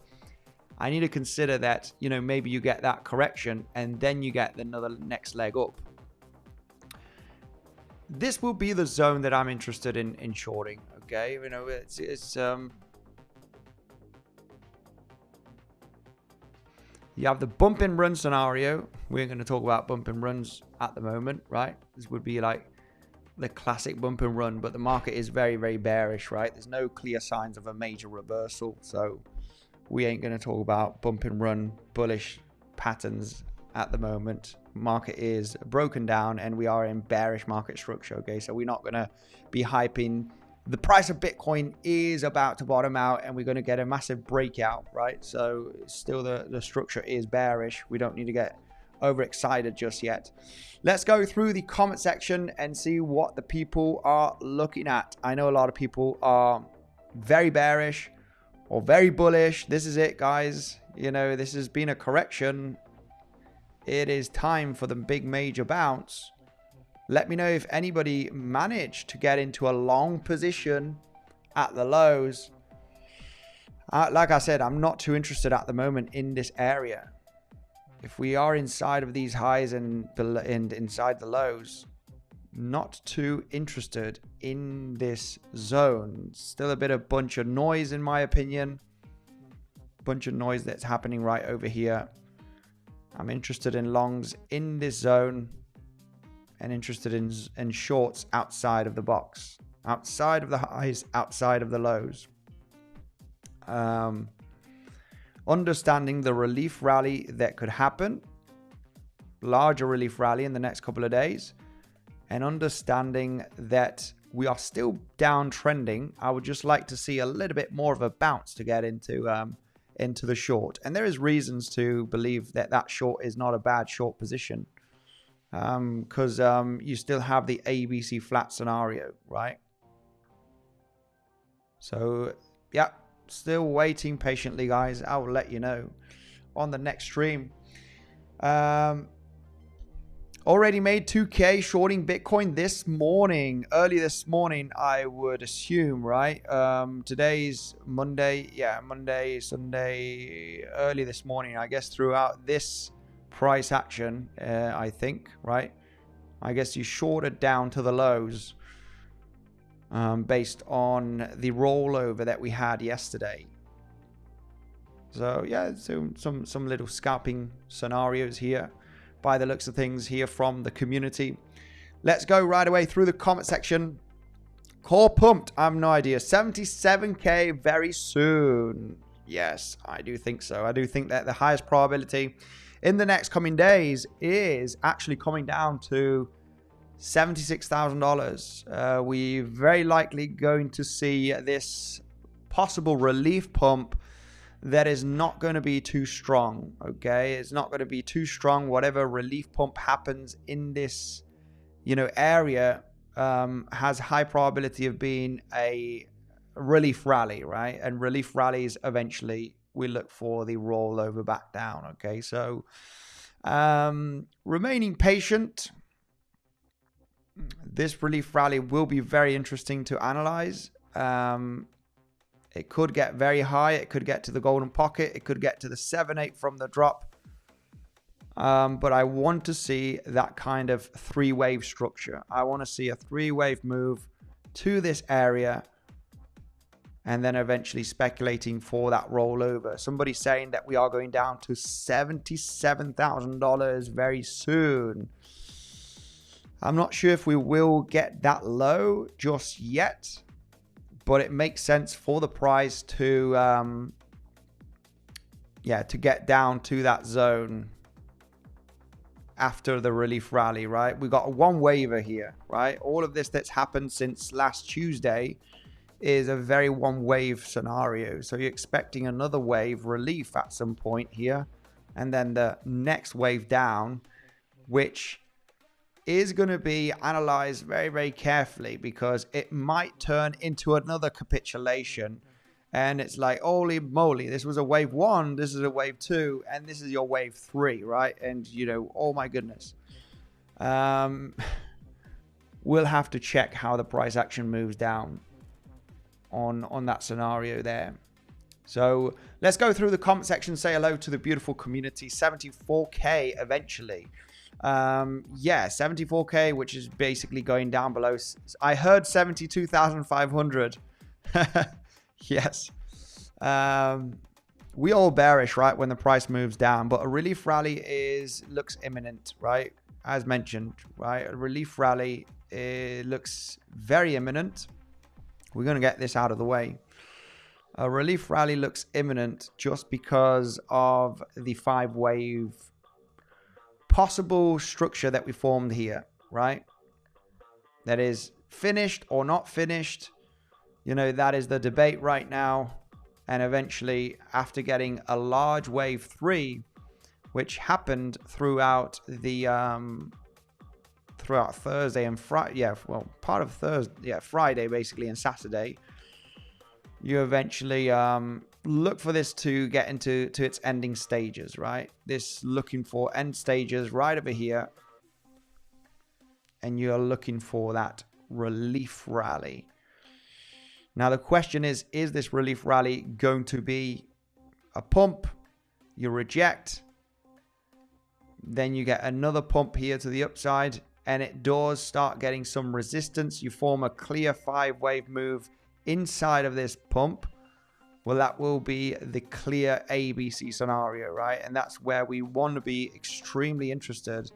I need to consider that, maybe you get that correction and then you get another next leg up. This will be the zone that I'm interested in shorting. Okay, you have the bump and run scenario. We're going to talk about bump and runs at the moment, right? This would be like the classic bump and run, but the market is very, very bearish, right? There's no clear signs of a major reversal, so we ain't going to talk about bump and run bullish patterns at the moment. Market is broken down and we are in bearish market structure. Okay, so we're not going to be hyping. The price of Bitcoin is about to bottom out and we're going to get a massive breakout, right? So still the structure is bearish. We don't need to get overexcited just yet. Let's go through the comment section and see what the people are looking at. I know a lot of people are very bearish or very bullish. This is it, guys. This has been a correction. It is time for the big major bounce. Let me know if anybody managed to get into a long position at the lows. Like I said, I'm not too interested at the moment in this area. If we are inside of these highs and inside the lows, not too interested in this zone. Still a bit of bunch of noise in my opinion. Bunch of noise that's happening right over here. I'm interested in longs in this zone and interested in shorts outside of the box, outside of the highs, outside of the lows. understanding the relief rally that could happen, larger relief rally in the next couple of days, and understanding that we are still downtrending. I would just like to see a little bit more of a bounce to get into the short. And there is reasons to believe that that short is not a bad short position, because you still have the ABC flat scenario, right? So, yeah, still waiting patiently, guys. I will let you know on the next stream. Already made 2K shorting Bitcoin this morning. Early this morning, I would assume, right? Today's Monday. Yeah, Monday, Sunday. Early this morning, I guess, throughout this price action, I think, right? I guess you shorted down to the lows based on the rollover that we had yesterday. So, yeah, so some little scalping scenarios here, by the looks of things here from the community. Let's go right away through the comment section. Core pumped. I have no idea. 77K very soon. Yes, I do think so. I do think that the highest probability in the next coming days is actually coming down to $76,000. We're very likely going to see this possible relief pump that is not going to be too strong, okay? It's not going to be too strong. Whatever relief pump happens in this, area has high probability of being a relief rally, right? And relief rallies, eventually, we look for the rollover back down, okay? So, remaining patient. This relief rally will be very interesting to analyze. It could get very high. It could get to the golden pocket. It could get to the 7-8 from the drop. But I want to see that kind of three-wave structure. I want to see a three-wave move to this area and then eventually speculating for that rollover. Somebody saying that we are going down to $77,000 very soon. I'm not sure if we will get that low just yet, but it makes sense for the price to, to get down to that zone after the relief rally, right? We got one waiver here, right? All of this that's happened since last Tuesday is a very one wave scenario. So you're expecting another wave relief at some point here, and then the next wave down, which is going to be analyzed very, very carefully, because it might turn into another capitulation. And it's like, holy moly, this was a wave 1, this is a wave 2, and this is your wave 3, right? And, oh my goodness. We'll have to check how the price action moves down on that scenario there. So let's go through the comment section, say hello to the beautiful community. 74K eventually. 74K, which is basically going down below. I heard 72,500. Yes. We all bearish, right, when the price moves down, but a relief rally looks imminent, right? As mentioned, right? A relief rally looks very imminent. We're going to get this out of the way. A relief rally looks imminent just because of the 5-wave possible structure that we formed here, right? That is finished or not finished. That is the debate right now. And eventually, after getting a large wave 3, which happened throughout the throughout Thursday and Friday, part of Thursday, Friday basically, and Saturday, you eventually look for this to get into its ending stages, right? This looking for end stages right over here, and you're looking for that relief rally. Now the question is this relief rally going to be a pump? You reject, then you get another pump here to the upside, and it does start getting some resistance. You form a clear 5-wave move inside of this pump. Well, that will be the clear ABC scenario, right? And that's where we want to be extremely interested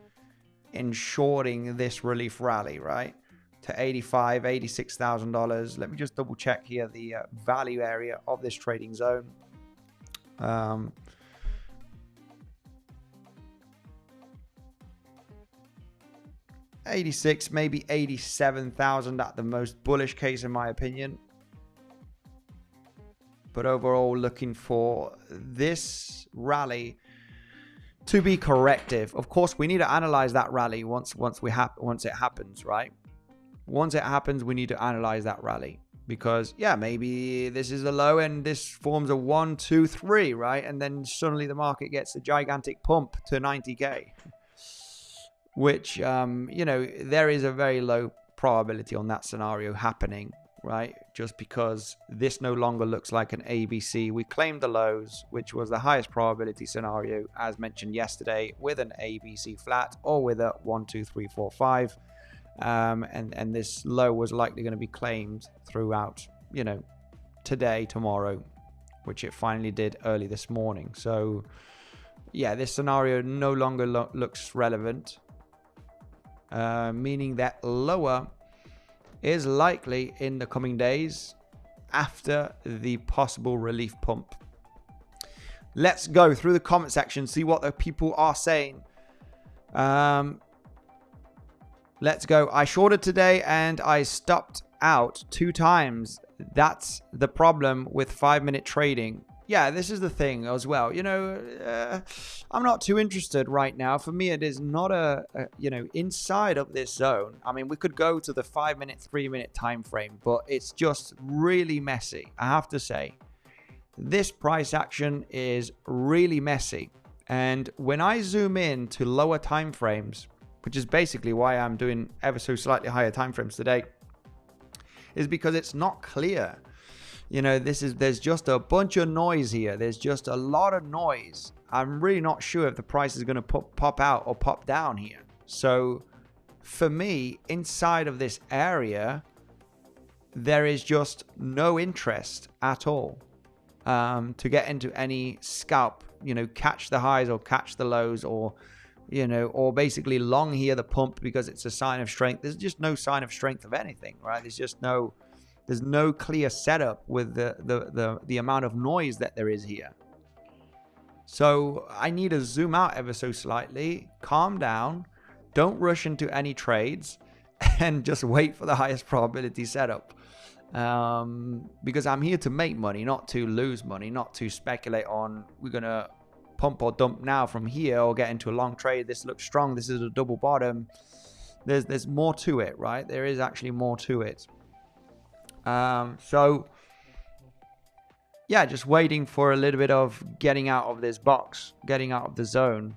in shorting this relief rally, right? To $85,000, $86,000. Let me just double check here the value area of this trading zone. $86, maybe $87,000 at the most bullish case in my opinion. But overall, looking for this rally to be corrective. Of course, we need to analyze that rally once it happens, right? Once it happens, we need to analyze that rally because yeah, maybe this is the low and this forms a 1, 2, 3, right? And then suddenly the market gets a gigantic pump to 90K, which you know, there is a very low probability on that scenario happening, right? Just because this no longer looks like an ABC. We claimed the lows, which was the highest probability scenario as mentioned yesterday, with an ABC flat or with a 1, 2, 3, 4, 5. And this low was likely going to be claimed throughout, you know, today, tomorrow, which it finally did early this morning. So yeah, this scenario no longer looks relevant, meaning that lower is likely in the coming days after the possible relief pump. Let's go through the comment section, see what the people are saying. Let's go. I shorted today and I stopped out 2 times. That's the problem with 5-minute trading. Yeah, this is the thing as well. You know, I'm not too interested right now. For me, it is not you know, inside of this zone. I mean, we could go to the 5-minute, 3-minute time frame, but it's just really messy. I have to say, this price action is really messy. And when I zoom in to lower time frames, which is basically why I'm doing ever so slightly higher time frames today, is because it's not clear. You know, there's just a bunch of noise here. There's just a lot of noise. I'm really not sure if the price is going to pop out or pop down here. So for me, inside of this area, there is just no interest at all to get into any scalp, you know, catch the highs or catch the lows, or, you know, or basically long here the pump because it's a sign of strength. There's just no sign of strength of anything, right? There's no clear setup with the amount of noise that there is here. So I need to zoom out ever so slightly, calm down, don't rush into any trades, and just wait for the highest probability setup. Because I'm here to make money, not to lose money, not to speculate on we're going to pump or dump now from here or get into a long trade. This looks strong. This is a double bottom. There's more to it, right? There is actually more to it. So yeah, just waiting for a little bit of getting out of this box, getting out of the zone.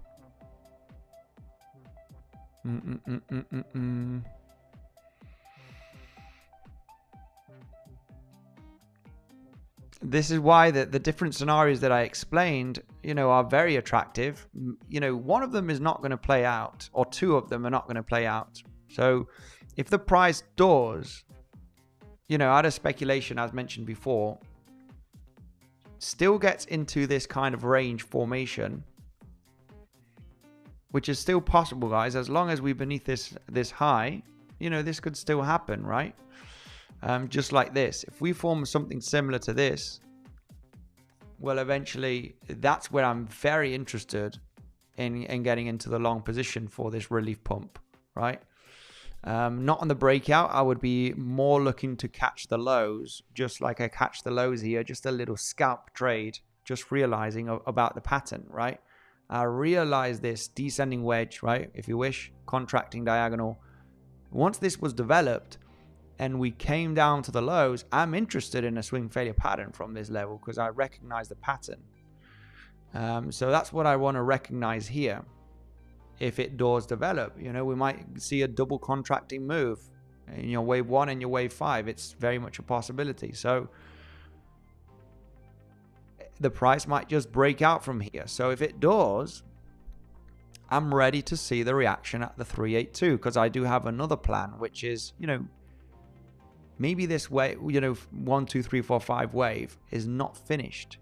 This is why the different scenarios that I explained, you know, are very attractive. You know, one of them is not going to play out, or 2 of them are not going to play out. So if the price does, you know, out of speculation, as mentioned before, still gets into this kind of range formation, which is still possible, guys, as long as we're beneath this high, you know, this could still happen, right? Just like this. If we form something similar to this, well, eventually that's where I'm very interested in getting into the long position for this relief pump, right? Not on the breakout. I would be more looking to catch the lows, just like I catch the lows here, just a little scalp trade, just realizing about the pattern, right? I realize this descending wedge, right? If you wish, contracting diagonal. Once this was developed and we came down to the lows, I'm interested in a swing failure pattern from this level because I recognize the pattern. So that's what I want to recognize here. If it does develop, you know, we might see a double contracting move in your wave 1 and your wave 5. It's very much a possibility. So the price might just break out from here. So if it does, I'm ready to see the reaction at the 382, because I do have another plan, which is, you know, maybe this way, you know, 1, 2, 3, 4, 5 wave is not finished.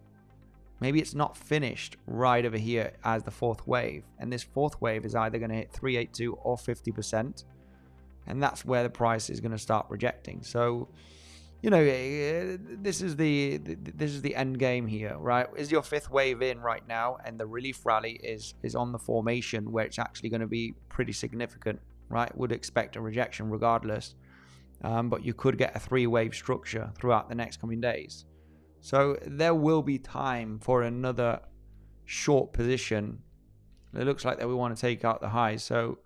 Maybe it's not finished right over here as the 4th wave. And this 4th wave is either going to hit 382 or 50%. And that's where the price is going to start rejecting. So you know, this is the end game here, right? Is your fifth wave in right now, and the relief rally is on the formation where it's actually going to be pretty significant, right? Would expect a rejection regardless, but you could get a three-wave structure throughout the next coming days. So there will be time for another short position. It looks like that we want to take out the highs, so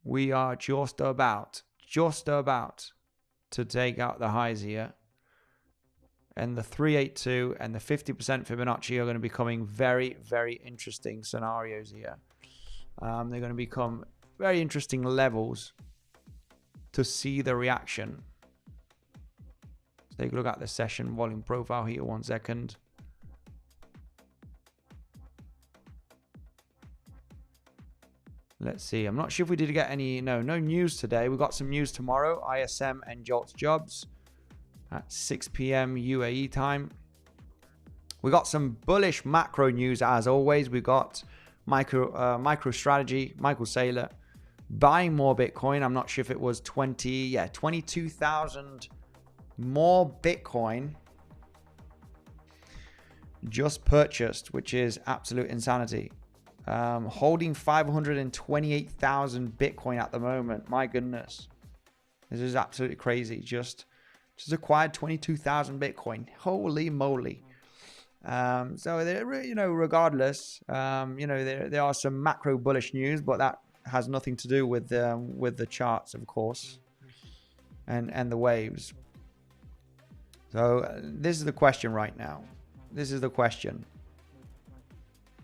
we are just about to take out the highs here, and the 382 and the 50% Fibonacci are going to be becoming very, very interesting scenarios here. They're going to become very interesting levels to see the reaction. Let's take a look at the session volume profile here 1 second. Let's see. I'm not sure if we did get any. No news today. We got some news tomorrow. ISM and JOLTS jobs at 6 p.m. UAE time. We got some bullish macro news as always. We got MicroStrategy, Michael Saylor, buying more Bitcoin. I'm not sure if it was 22,000 more Bitcoin just purchased, which is absolute insanity. Holding 528,000 Bitcoin at the moment. My goodness, this is absolutely crazy. Just acquired 22,000 Bitcoin. Holy moly! So regardless, there are some macro bullish news, but that has nothing to do with the charts, of course, and the waves. So this is the question right now. This is the question.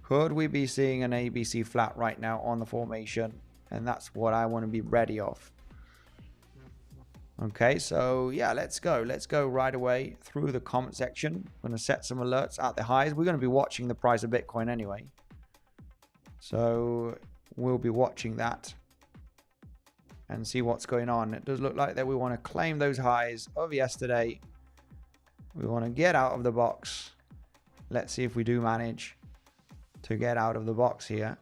Could we be seeing an ABC flat right now on the formation? And that's what I want to be ready of. Okay, so yeah, let's go. Let's go right away through the comment section. I'm going to set some alerts at the highs. We're going to be watching the price of Bitcoin anyway. So we'll be watching that and see what's going on. It does look like that we want to claim those highs of yesterday. We want to get out of the box. Let's see if we do manage to get out of the box here.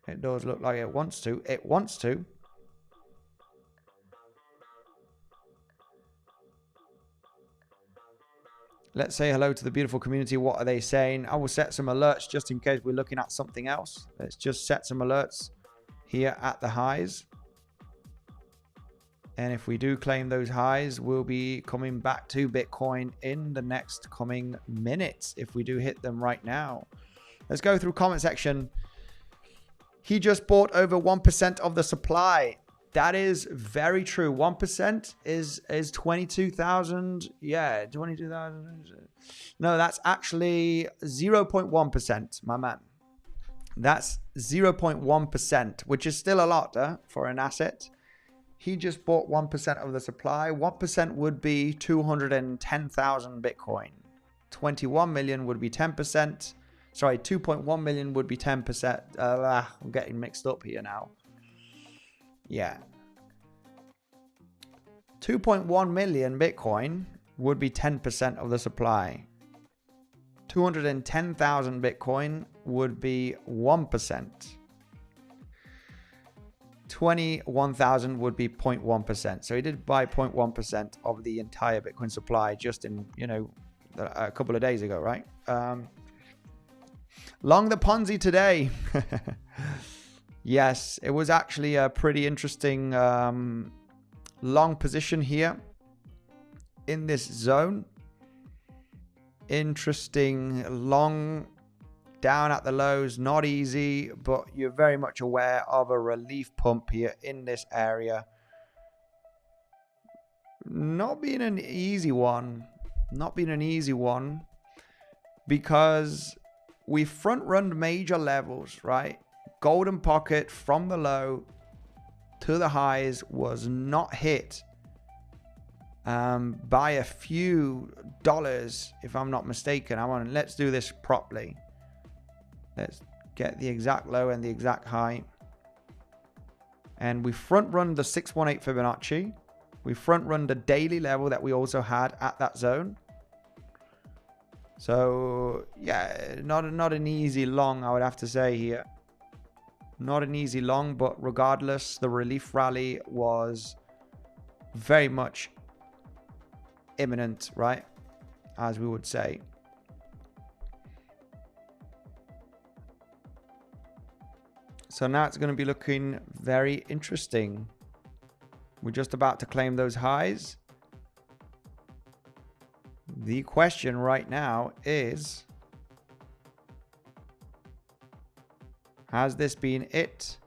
It does look like it wants to. It wants to. Let's say hello to the beautiful community. What are they saying? I will set some alerts just in case we're looking at something else. Let's just set some alerts here at the highs. And if we do claim those highs, we'll be coming back to Bitcoin in the next coming minutes if we do hit them right now. Let's go through comment section. He just bought over 1% of the supply. That is very true. 1% is 22,000. Yeah, 22,000. No, that's actually 0.1%, my man. That's 0.1%, which is still a lot for an asset. He just bought 1% of the supply. 1% would be 210,000 Bitcoin. 21 million would be 10%. Sorry, 2.1 million would be 10%. I'm getting mixed up here now. Yeah. 2.1 million Bitcoin would be 10% of the supply. 210,000 Bitcoin would be 1%. 21,000 would be 0.1%. So he did buy 0.1% of the entire Bitcoin supply just in, a couple of days ago, right? Long the Ponzi today. Yes, it was actually a pretty interesting long position here in this zone. Interesting long down at the lows, not easy, but you're very much aware of a relief pump here in this area. Not being an easy one. Not being an easy one because we front-run major levels, right? Golden pocket from the low to the highs was not hit by a few dollars, if I'm not mistaken. Let's do this properly. Let's get the exact low and the exact high. And we front run the 618 Fibonacci. We front run the daily level that we also had at that zone. So yeah, not an easy long, I would have to say here. Not an easy long, but regardless, the relief rally was very much imminent, right? As we would say. So now it's going to be looking very interesting. We're just about to claim those highs. The question right now is, has this been it?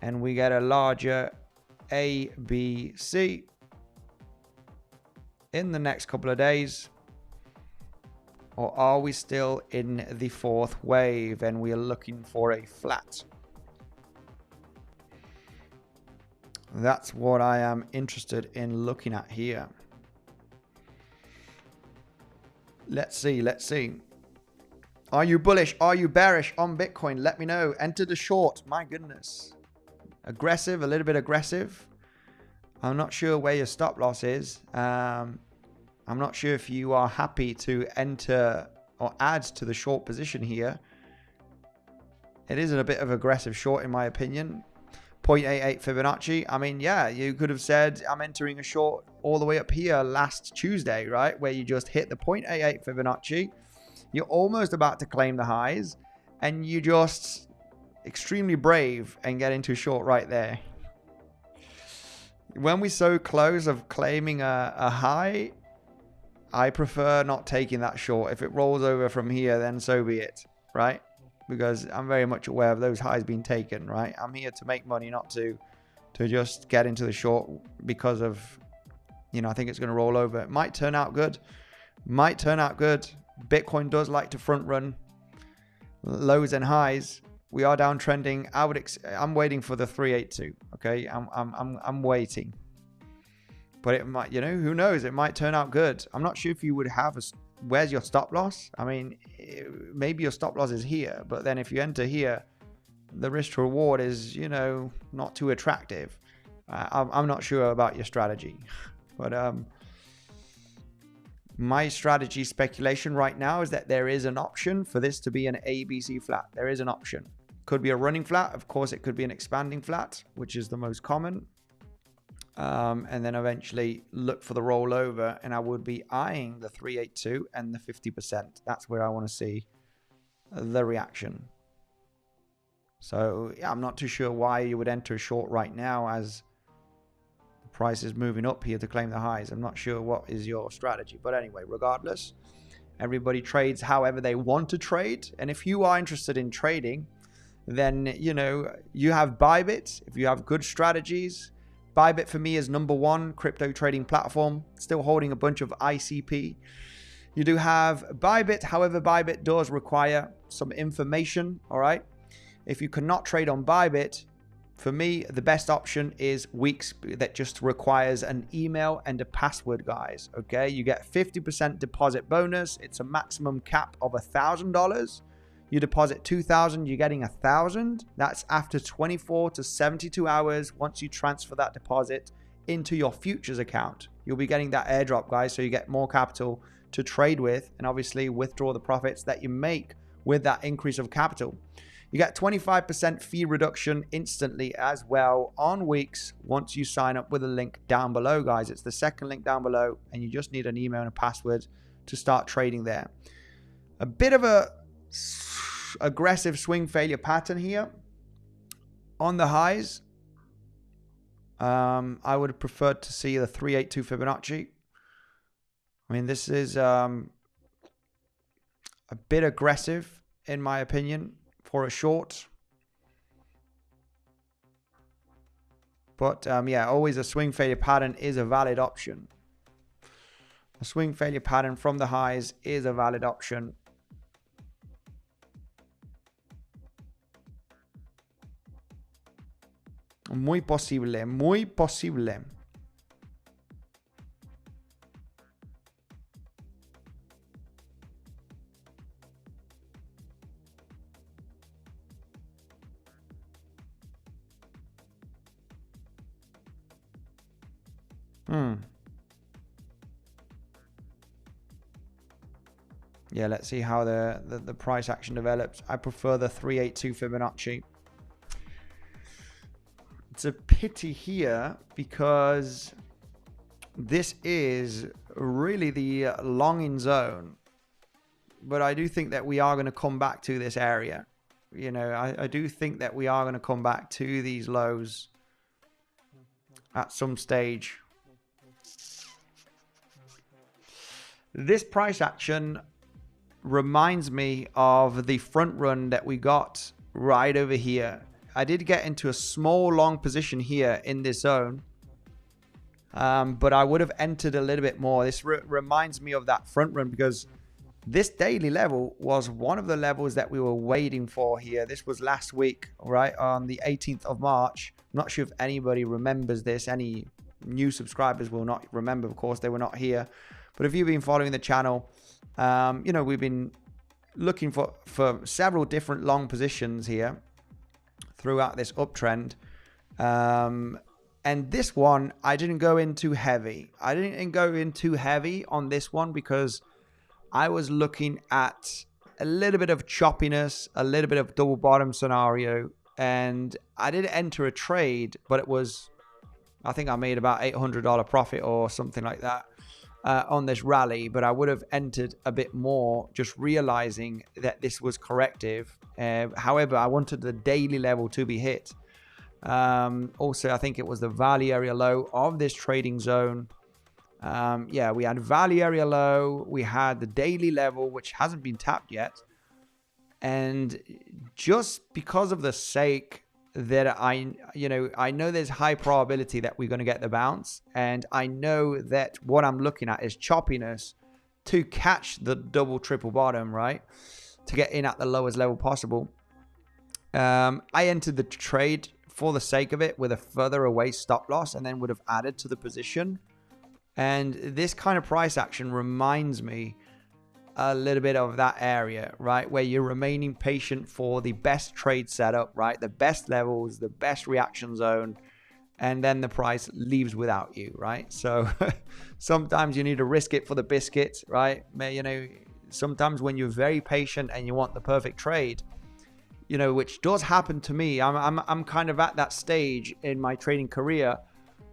And we get a larger ABC in the next couple of days? Or are we still in the fourth wave and we are looking for a flat? That's what I am interested in looking at here. Let's see, let's see. Are you bullish? Are you bearish on Bitcoin? Let me know. Enter the short. My goodness. Aggressive, a little bit aggressive. I'm not sure where your stop loss is. I'm not sure if you are happy to enter or add to the short position here. It is a bit of aggressive short in my opinion. 0.88 Fibonacci. I mean, yeah, you could have said I'm entering a short all the way up here last Tuesday, right? Where you just hit the 0.88 Fibonacci. You're almost about to claim the highs and you just extremely brave and get into short right there. When we're so close of claiming a high, I prefer not taking that short. If it rolls over from here, then so be it, right? Because I'm very much aware of those highs being taken, right? I'm here to make money, not to just get into the short because of, you know, I think it's going to roll over. It might turn out good. Might turn out good. Bitcoin does like to front run lows and highs. We are downtrending. I'm waiting for the 382. Okay, I'm waiting. But it might, you know, who knows? It might turn out good. I'm not sure if you would have where's your stop loss? I mean, maybe your stop loss is here, but then if you enter here, the risk to reward is, you know, not too attractive. I'm not sure about your strategy, but my strategy speculation right now is that there is an option for this to be an ABC flat. There is an option. Could be a running flat. Of course, it could be an expanding flat, which is the most common. And then eventually look for the rollover, and I would be eyeing the 382 and the 50%. That's where I want to see the reaction. So yeah, I'm not too sure why you would enter a short right now as the price is moving up here to claim the highs. I'm not sure what is your strategy, but anyway, regardless, everybody trades however they want to trade. And if you are interested in trading, then, you know, you have Bybit. If you have good strategies, Bybit for me is #1 crypto trading platform, still holding a bunch of ICP. You do have Bybit, however, Bybit does require some information, all right? If you cannot trade on Bybit, for me, the best option is Weeks, that just requires an email and a password, guys, okay? You get 50% deposit bonus. It's a maximum cap of $1,000. You deposit 2,000, you're getting 1,000. That's after 24 to 72 hours. Once you transfer that deposit into your futures account, you'll be getting that airdrop, guys. So you get more capital to trade with and obviously withdraw the profits that you make with that increase of capital. You get 25% fee reduction instantly as well on Weeks once you sign up with a link down below, guys. It's the second link down below, and you just need an email and a password to start trading there. A bit of a aggressive swing failure pattern here on the highs. I would have preferred to see the 382 Fibonacci. I mean, this is a bit aggressive in my opinion for a short, but yeah, always a swing failure pattern is a valid option. A swing failure pattern from the highs is a valid option. Muy posible, muy posible. Yeah, let's see how the price action develops. I prefer the 382 Fibonacci. It's a pity here because this is really the longing zone. But I do think that we are going to come back to this area. You know, I do think that we are going to come back to these lows at some stage. This price action reminds me of the front run that we got right over here. I did get into a small long position here in this zone, but I would have entered a little bit more. This reminds me of that front run because this daily level was one of the levels that we were waiting for here. This was last week, right, on the 18th of March. I'm not sure if anybody remembers this. Any new subscribers will not remember, of course, they were not here. But if you've been following the channel, you know, we've been looking for several different long positions here throughout this uptrend. And this one, I didn't go in too heavy. I didn't go in too heavy on this one because I was looking at a little bit of choppiness, a little bit of double bottom scenario. And I did enter a trade, but it was, I think I made about $800 profit or something like that. On this rally, but I would have entered a bit more just realizing that this was corrective. However, I wanted the daily level to be hit. Also, I think it was the value area low of this trading zone. Yeah, we had value area low, we had the daily level, which hasn't been tapped yet. And just because of the sake that I know there's high probability that we're going to get the bounce, and I know that what I'm looking at is choppiness to catch the double triple bottom, right, to get in at the lowest level possible. I entered the trade for the sake of it with a further away stop loss and then would have added to the position. And this kind of price action reminds me a little bit of that area, right, where you're remaining patient for the best trade setup, right, the best levels, the best reaction zone, and then the price leaves without you, right? So sometimes you need to risk it for the biscuit, right? You know, sometimes when you're very patient and you want the perfect trade, you know, which does happen to me. I'm kind of at that stage in my trading career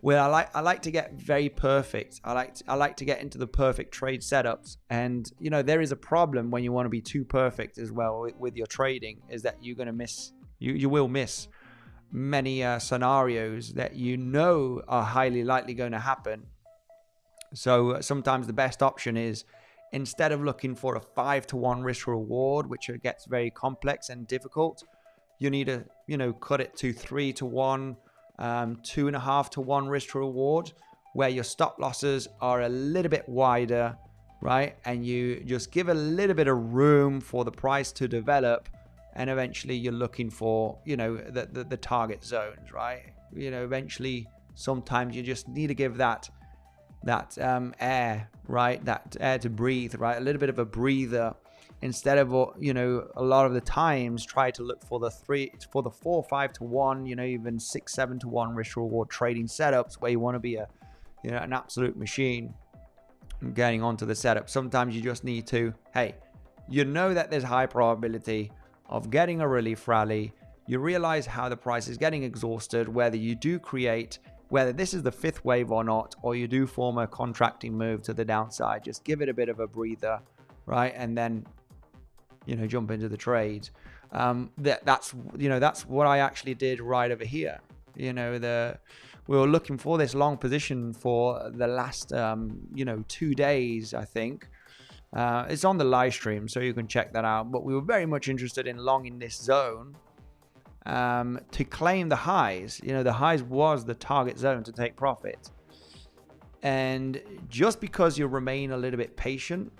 where I like to get very perfect. I like to get into the perfect trade setups. And, you know, there is a problem when you want to be too perfect as well with your trading, is that you're going to miss, you will miss many scenarios that you know are highly likely going to happen. So sometimes the best option is, instead of looking for a 5-to-1 risk reward, which gets very complex and difficult, you need to, you know, cut it to 3-to-1, 2.5-to-1 risk to reward, where your stop losses are a little bit wider, right? And you just give a little bit of room for the price to develop, and eventually you're looking for, you know, the target zones, right? You know, eventually sometimes you just need to give that air, right? That air to breathe, right? A little bit of a breather. Instead of, you know, a lot of the times try to look for the 4-5-to-1, you know, even 6-7-to-1 risk reward trading setups where you want to be an absolute machine getting onto the setup. Sometimes you just need to, hey, you know that there's high probability of getting a relief rally. You realize how the price is getting exhausted, whether you do create, whether this is the fifth wave or not, or you do form a contracting move to the downside. Just give it a bit of a breather, right? And then, you know, jump into the trade. That's what I actually did right over here. You know, we were looking for this long position for the last 2 days, I think. It's on the live stream, so you can check that out. But we were very much interested in long in this zone to claim the highs. You know, the highs was the target zone to take profit. And just because you remain a little bit patient,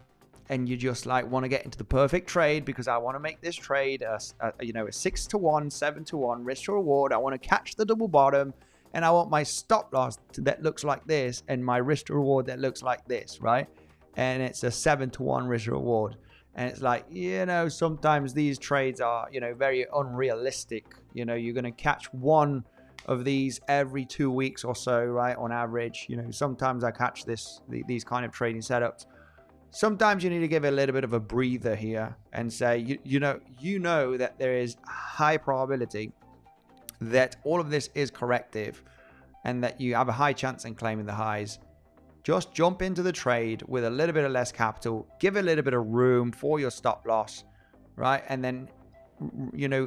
and you just like want to get into the perfect trade, because I want to make this trade a 6-to-1, 7-to-1 risk to reward. I want to catch the double bottom, and I want my stop loss that looks like this, and my risk to reward that looks like this, right? And it's a 7-to-1 risk to reward. And it's like, you know, sometimes these trades are, you know, very unrealistic. You know, you're going to catch one of these every 2 weeks or so, right? On average, you know, sometimes I catch these kind of trading setups. Sometimes you need to give it a little bit of a breather here and say, you know that there is high probability that all of this is corrective and that you have a high chance in claiming the highs. Just jump into the trade with a little bit of less capital, give a little bit of room for your stop loss, right? And then,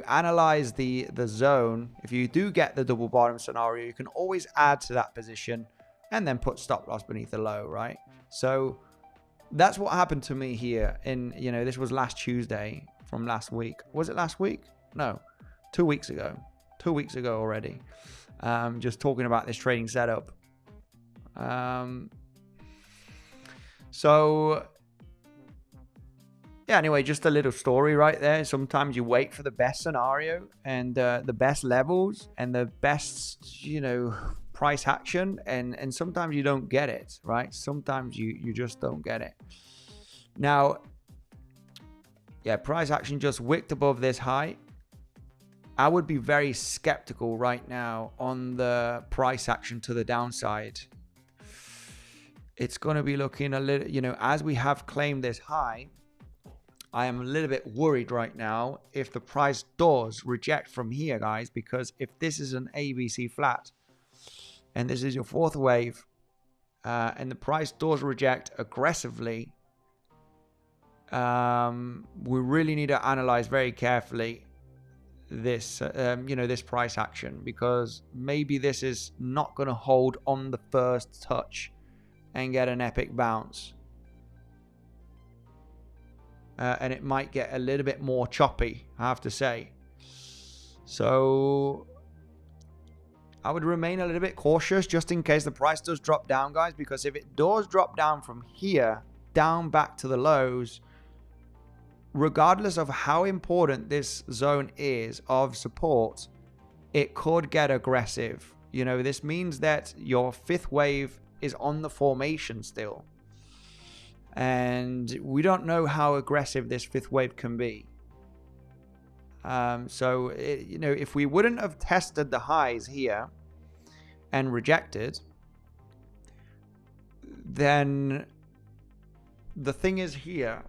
analyze the zone. If you do get the double bottom scenario, you can always add to that position and then put stop loss beneath the low, right? So that's what happened to me here this was last Tuesday from last week. Was it last week? No, 2 weeks ago. 2 weeks ago already. Just talking about this trading setup. So yeah, anyway, just a little story right there. Sometimes you wait for the best scenario and the best levels and the best, price action, and sometimes you don't get it, right? Sometimes you just don't get it. Now, yeah, price action just wicked above this high. I would be very skeptical right now on the price action to the downside. It's going to be looking a little, as we have claimed this high, I am a little bit worried right now if the price does reject from here, guys, because if this is an ABC flat and this is your fourth wave and the price does reject aggressively, we really need to analyze very carefully this, this price action, because maybe this is not going to hold on the first touch and get an epic bounce. And it might get a little bit more choppy, I have to say. So I would remain a little bit cautious just in case the price does drop down, guys, because if it does drop down from here, down back to the lows, regardless of how important this zone is of support, it could get aggressive. This means that your fifth wave is on the formation still. And we don't know how aggressive this fifth wave can be. If we wouldn't have tested the highs here and rejected, then the thing is here,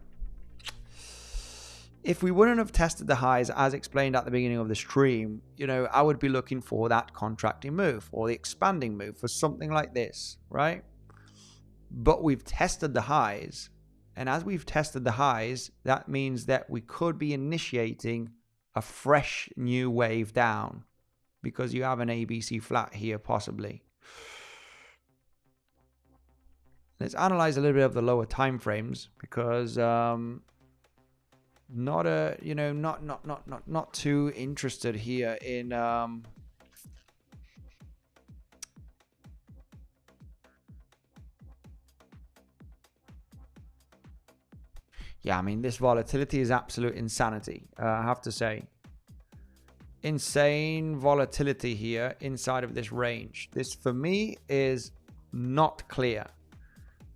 if we wouldn't have tested the highs as explained at the beginning of the stream, I would be looking for that contracting move or the expanding move for something like this, right? But we've tested the highs, and as we've tested the highs, that means that we could be initiating a fresh new wave down because you have an ABC flat here possibly. Let's analyze a little bit of the lower time frames because not too interested here in yeah, I mean, this volatility is absolute insanity, I have to say. Insane volatility here inside of this range. This, for me, is not clear.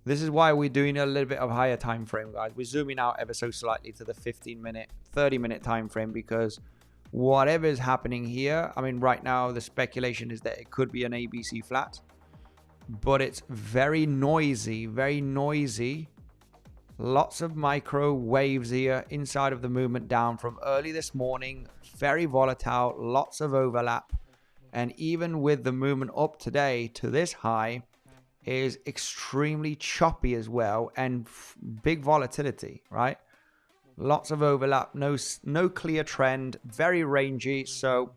This is why we're doing a little bit of higher time frame, guys. We're zooming out ever so slightly to the 15-minute, 30-minute time frame because whatever is happening here, I mean, right now the speculation is that it could be an ABC flat, but it's very noisy, very noisy. Lots of micro waves here inside of the movement down from early this morning. Very volatile, lots of overlap. And even with the movement up today to this high is extremely choppy as well and big volatility, right? Lots of overlap, no clear trend, very rangy. So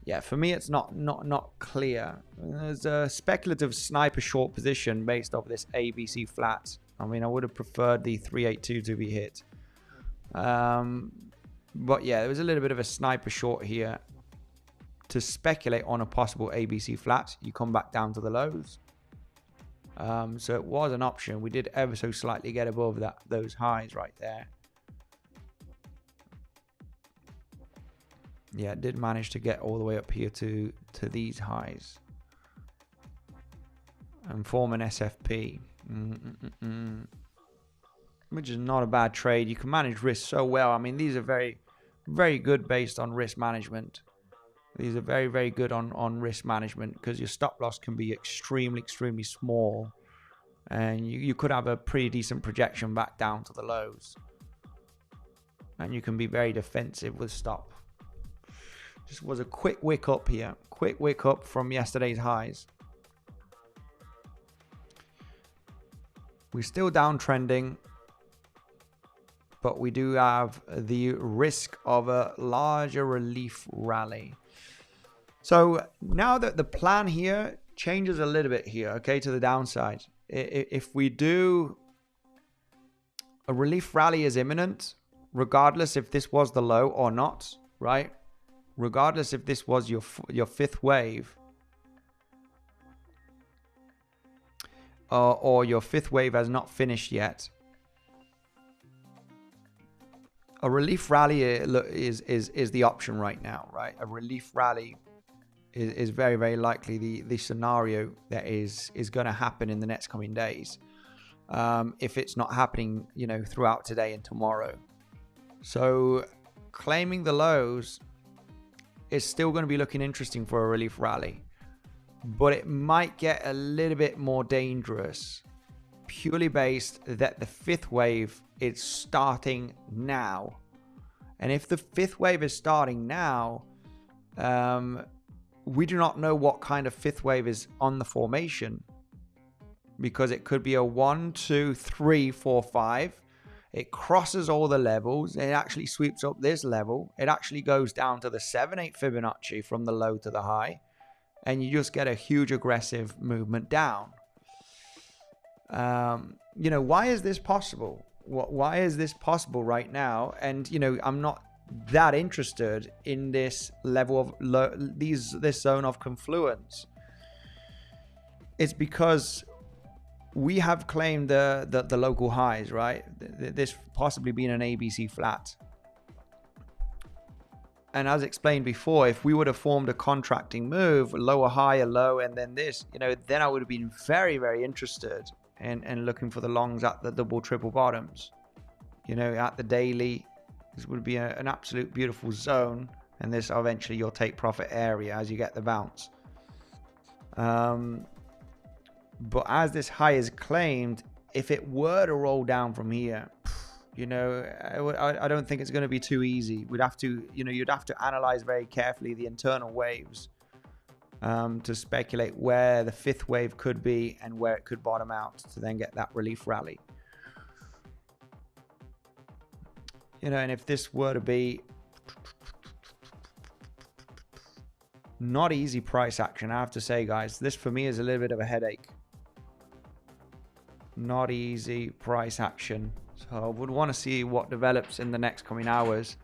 yeah, for me, it's not clear. There's a speculative sniper short position based off this ABC flat. I mean, I would have preferred the 382 to be hit. But yeah, there was a little bit of a sniper short here to speculate on a possible ABC flat. You come back down to the lows. So it was an option. We did ever so slightly get above those highs right there. Yeah, it did manage to get all the way up here to these highs and form an SFP. Which is not a bad trade. You can manage risk so well. I mean, these are very, very good based on risk management. These are very, very good on risk management because your stop loss can be extremely, extremely small. And you could have a pretty decent projection back down to the lows. And you can be very defensive with stop. Just was a quick wick up here. Quick wick up from yesterday's highs. We're still downtrending, but we do have the risk of a larger relief rally. So now that the plan here changes a little bit here, okay, to the downside. If we do, a relief rally is imminent, regardless if this was the low or not, right? Regardless if this was your fifth wave, or your fifth wave has not finished yet. A relief rally is the option right now, right? A relief rally is very, very likely the scenario that is going to happen in the next coming days. If it's not happening, you know, throughout today and tomorrow. So claiming the lows is still going to be looking interesting for a relief rally, but it might get a little bit more dangerous purely based that the fifth wave is starting now. And if the fifth wave is starting now, we do not know what kind of fifth wave is on the formation, because it could be a 1, 2, 3, 4, 5. It crosses all the levels. It actually sweeps up this level. It actually goes down to the 7/8 Fibonacci from the low to the high, and you just get a huge aggressive movement down. You know, why is this possible? Why is this possible right now? And, you know, I'm not that interested in this level of this zone of confluence. It's because we have claimed the local highs, right? This possibly being an ABC flat. And as explained before, if we would have formed a contracting move, lower high, a low, and then this, you know, then I would have been very, very interested in looking for the longs at the double, triple bottoms. You know, at the daily, this would be an absolute beautiful zone. And this eventually your take profit area as you get the bounce. But as this high is claimed, if it were to roll down from here, you know, I don't think it's going to be too easy. We'd have to, you know, you'd have to analyze very carefully the internal waves to speculate where the fifth wave could be and where it could bottom out to then get that relief rally. You know, and if this were to be not easy price action, I have to say, guys, this for me is a little bit of a headache. Not easy price action. So I would want to see what develops in the next coming hours.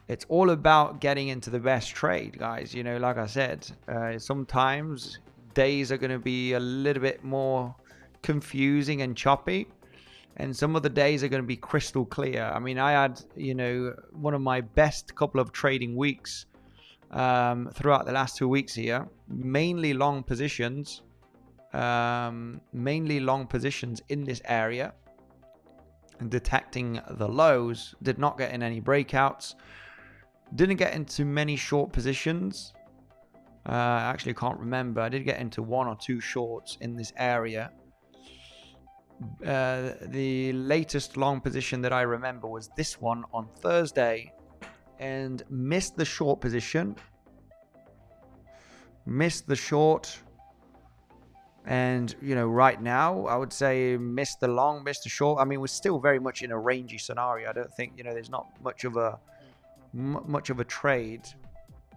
It's all about getting into the best trade, guys. You know, like I said, sometimes days are going to be a little bit more confusing and choppy. And some of the days are going to be crystal clear. I mean, I had, you know, one of my best couple of trading weeks throughout the last 2 weeks here. Mainly long positions. Mainly long positions in this area. And detecting the lows. Did not get in any breakouts. Didn't get into many short positions. I actually can't remember. I did get into 1 or 2 shorts in this area. The latest long position that I remember was this one on Thursday, and missed the short position, missed the short, and you know, right now I would say missed the long, missed the short. I mean, we're still very much in a rangy scenario. I don't think, you know, there's not much of a trade.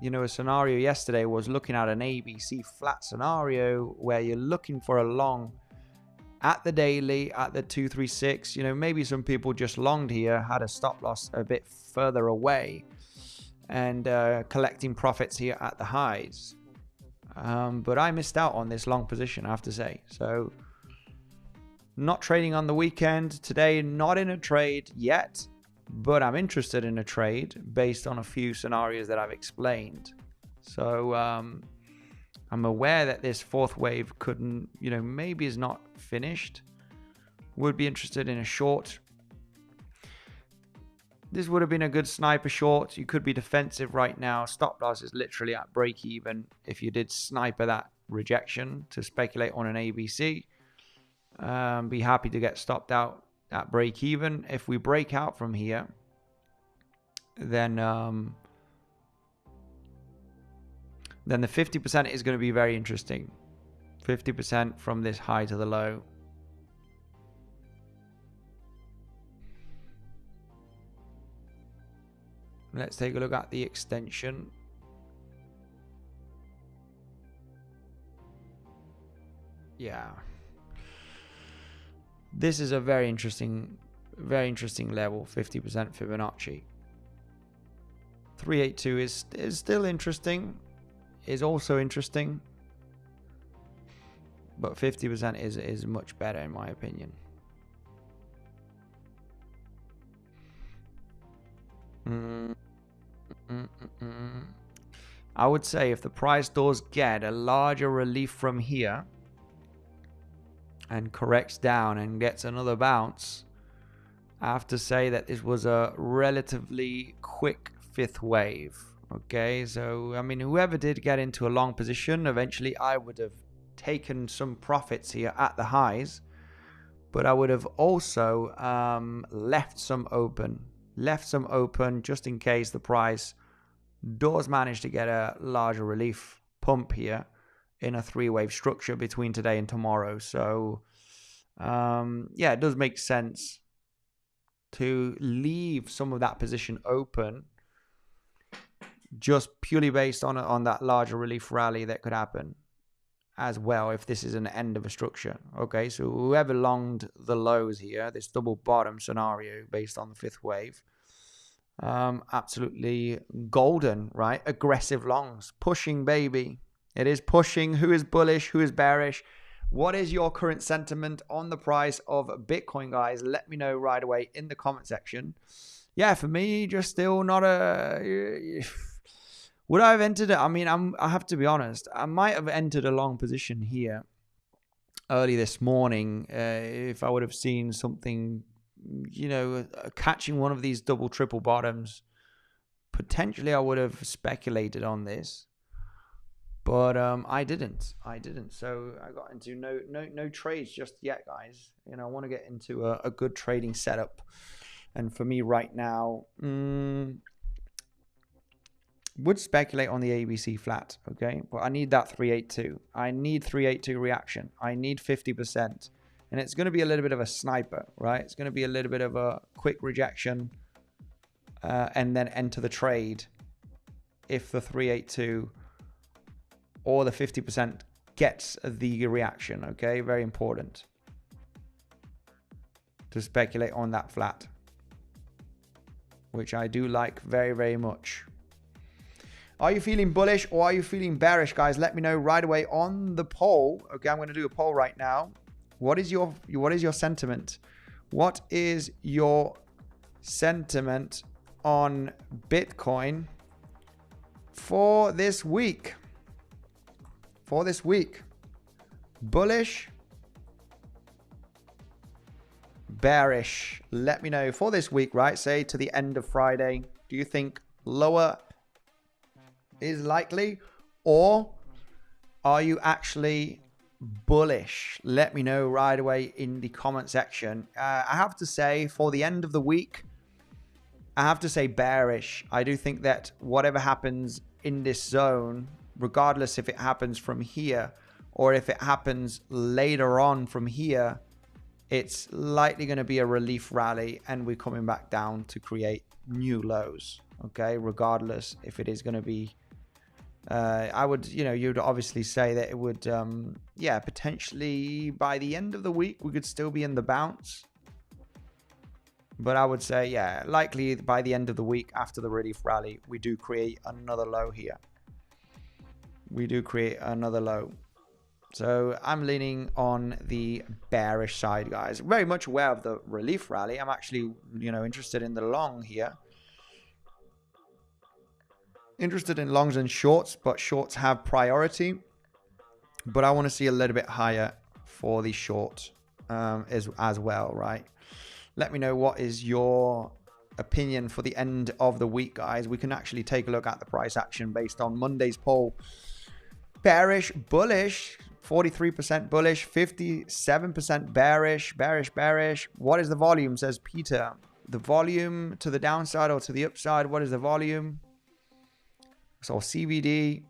You know, a scenario yesterday was looking at an ABC flat scenario where you're looking for a long at the daily, at the 236. You know, maybe some people just longed here, had a stop loss a bit further away, and collecting profits here at the highs. But I missed out on this long position, I have to say. So not trading on the weekend today, not in a trade yet, but I'm interested in a trade based on a few scenarios that I've explained. So I'm aware that this fourth wave couldn't, you know, maybe is not finished. Would be interested in a short. This would have been a good sniper short. You could be defensive right now. Stop loss is literally at break even if you did sniper that rejection to speculate on an ABC. Be happy to get stopped out at break even. If we break out from here, then the 50% is going to be very interesting. 50% from this high to the low. Let's take a look at the extension. Yeah. This is a very interesting level, 50% Fibonacci. 382 is still interesting, is also interesting, but 50% is much better in my opinion. I would say if the price does get a larger relief from here and corrects down and gets another bounce, I have to say that this was a relatively quick fifth wave. Okay, so I mean, whoever did get into a long position, eventually I would have taken some profits here at the highs, but I would have also left some open just in case the price does manage to get a larger relief pump here in a three-wave structure between today and tomorrow. So yeah, it does make sense to leave some of that position open just purely based on that larger relief rally that could happen as well if this is an end of a structure. Okay, so whoever longed the lows here, this double bottom scenario based on the fifth wave, absolutely golden, right? Aggressive longs, pushing, baby. It is pushing. Who is bullish? Who is bearish? What is your current sentiment on the price of Bitcoin, guys? Let me know right away in the comment section. Yeah, for me, just still not a... Would I have entered it? I mean, I have to be honest. I might have entered a long position here early this morning if I would have seen something, you know, catching one of these double, triple bottoms. Potentially, I would have speculated on this, but I didn't. So I got into no trades just yet, guys. You know, I want to get into a good trading setup, and for me right now, would speculate on the ABC flat, okay? But I need that 382. I need 382 reaction. I need 50%. And it's going to be a little bit of a sniper, right? It's going to be a little bit of a quick rejection and then enter the trade if the 382 or the 50% gets the reaction, okay? Very important to speculate on that flat, which I do like very, very much. Are you feeling bullish or are you feeling bearish, guys? Let me know right away on the poll. Okay, I'm going to do a poll right now. What is your sentiment? What is your sentiment on Bitcoin for this week? Bullish, bearish. Let me know for this week, right? Say to the end of Friday. Do you think lower is likely, or are you actually bullish? Let me know right away in the comment section. I have to say, for the end of the week, I have to say bearish. I do think that whatever happens in this zone, regardless if it happens from here or if it happens later on from here, it's likely going to be a relief rally and we're coming back down to create new lows. Okay, regardless if it is going to be I would, you know, you'd obviously say that it would, yeah, potentially by the end of the week, we could still be in the bounce. But I would say, yeah, likely by the end of the week after the relief rally, we do create another low here. So I'm leaning on the bearish side, guys. Very much aware of the relief rally. I'm actually, you know, interested in the long here. Interested in longs and shorts, but shorts have priority. But I want to see a little bit higher for the short as well, right? Let me know what is your opinion for the end of the week, guys. We can actually take a look at the price action based on Monday's poll. Bearish, bullish, 43% bullish, 57% bearish, bearish. What is the volume, says Peter? The volume to the downside or to the upside, what is the volume? So CVD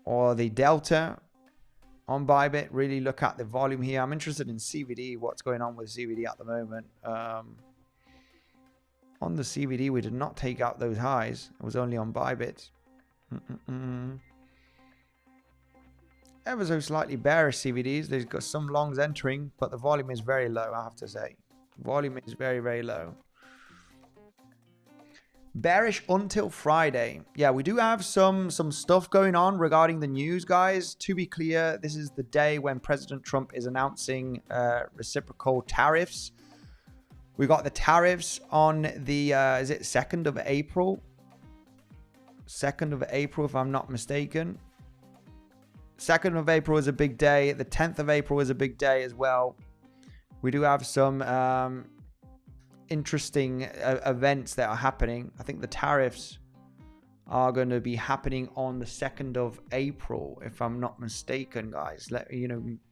or the delta, On Bybit, really look at the volume here. I'm interested in CVD, what's going on with CVD at the moment. On the CVD, we did not take out those highs. It was only on Bybit. Ever so slightly bearish CVDs. There's got some longs entering, but the volume is very low, I have to say. Volume is very, very low. Bearish until Friday. Yeah, we do have some stuff going on regarding the news, guys. To be clear, this is the day when President Trump is announcing reciprocal tariffs. We got the tariffs on the, is it 2nd of April? 2nd of April, if I'm not mistaken. 2nd of April is a big day. The 10th of April is a big day as well. We do have some interesting events that are happening. I think the tariffs are going to be happening on the 2nd of April, if I'm not mistaken, guys.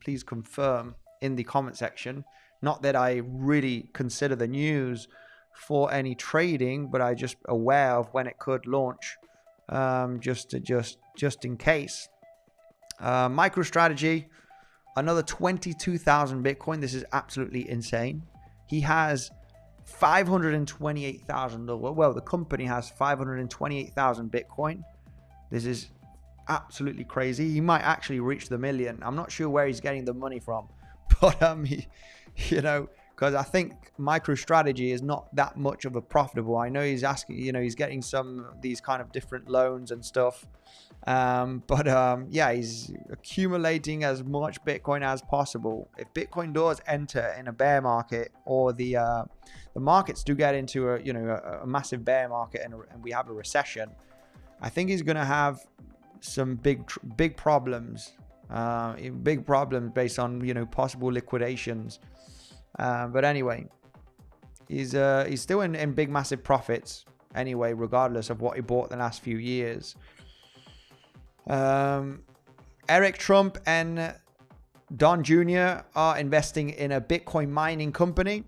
Please confirm in the comment section. Not that I really consider the news for any trading, but I just aware of when it could launch, just in case. MicroStrategy, another 22,000 Bitcoin. This is absolutely insane. He has 528,000. Well, the company has 528,000 Bitcoin. This is absolutely crazy. He might actually reach the million. I'm not sure where he's getting the money from, but because I think MicroStrategy is not that much of a profitable. I know he's asking, he's getting some of these kind of different loans and stuff. Yeah, he's accumulating as much Bitcoin as possible. If Bitcoin does enter in a bear market, or the markets do get into a massive bear market and we have a recession, I think he's going to have some big problems. Big problems based on possible liquidations. But anyway, he's still in big massive profits anyway, regardless of what he bought the last few years. Eric Trump and Don Jr. are investing in a Bitcoin mining company.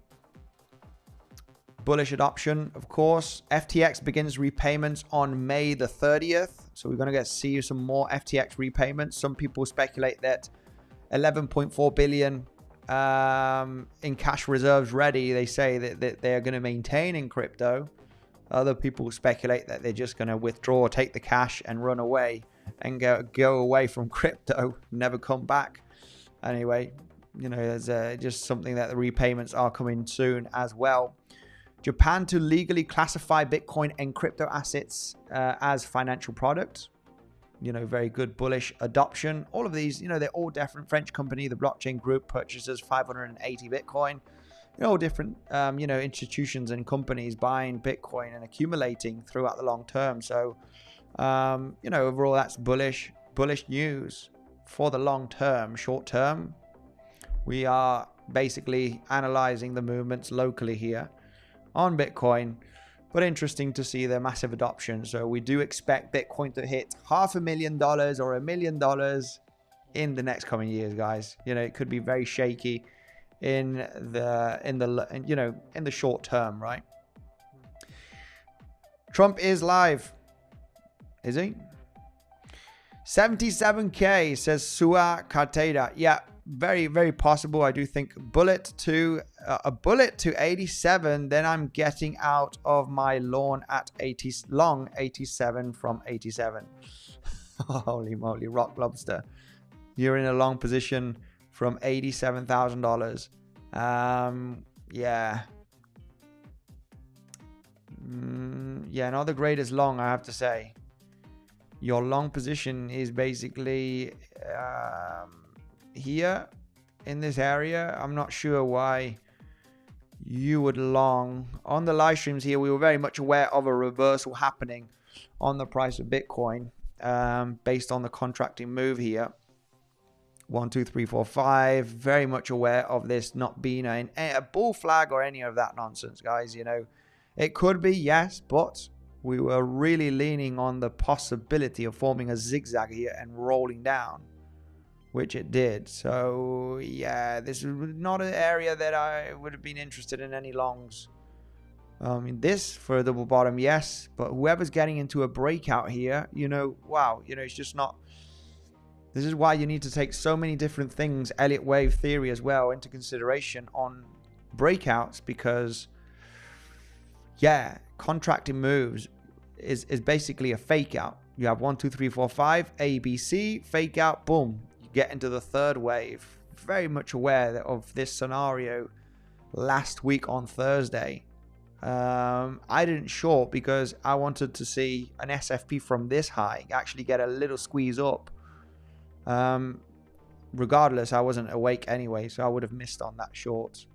Bullish adoption, of course. FTX begins repayments on May the 30th. So we're going to see some more FTX repayments. Some people speculate that 11.4 billion in cash reserves ready. They say that they are going to maintain in crypto. Other people speculate that they're just going to withdraw, take the cash and run away and go away from crypto, never come back. Anyway, there's just something that the repayments are coming soon as well. Japan to legally classify Bitcoin and crypto assets as financial products. Very good bullish adoption. All of these, they're all different. French company, the blockchain group, purchases 580 Bitcoin. All different, institutions and companies buying Bitcoin and accumulating throughout the long term. So, overall, that's bullish news for the long term. Short term, we are basically analyzing the movements locally here on Bitcoin, but interesting to see the massive adoption. So we do expect Bitcoin to hit $500,000 or $1 million in the next coming years, guys. It could be very shaky in the short term, right? Trump is live. Is he? 77K says 𝗬cie𝗺𝗽𝗫. Yeah, very, very possible. I do think a bullet to 87. Then I'm getting out of my long 87 from 87. Holy moly, rock lobster. You're in a long position from $87,000. Yeah. Yeah, not the greatest long, I have to say. Your long position is basically here in this area. I'm not sure why you would long. On the live streams here, we were very much aware of a reversal happening on the price of Bitcoin based on the contracting move here. 1, 2, 3, 4, 5. Very much aware of this not being a bull flag or any of that nonsense, guys. It could be, yes, but we were really leaning on the possibility of forming a zigzag here and rolling down, which it did. So yeah, this is not an area that I would have been interested in any longs. This for a double bottom, yes, but whoever's getting into a breakout here, wow, it's just not This is why you need to take so many different things, Elliott wave theory as well, into consideration on breakouts, because yeah, contracting moves is basically a fake out. You have 1, 2, 3, 4, 5, A, B, C, fake out, boom, you get into the third wave. Very much aware of this scenario last week on Thursday. I didn't short because I wanted to see an SFP from this high actually get a little squeeze up. Regardless, I wasn't awake anyway, so I would have missed on that short.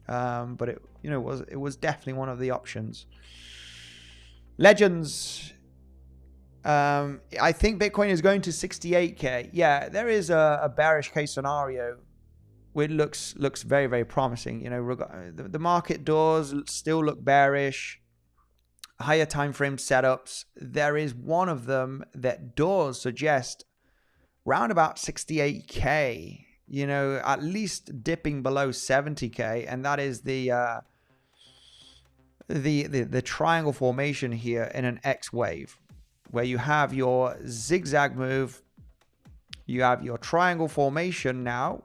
But it, you know, it was definitely one of the options. Legends. I think Bitcoin is going to 68K. Yeah, there is a bearish case scenario. It looks very, very promising. You know, the market does still look bearish. Higher time frame setups. There is one of them that does suggest round about 68K. You know, at least dipping below 70K, and that is the triangle formation here in an X wave, where you have your zigzag move, you have your triangle formation now,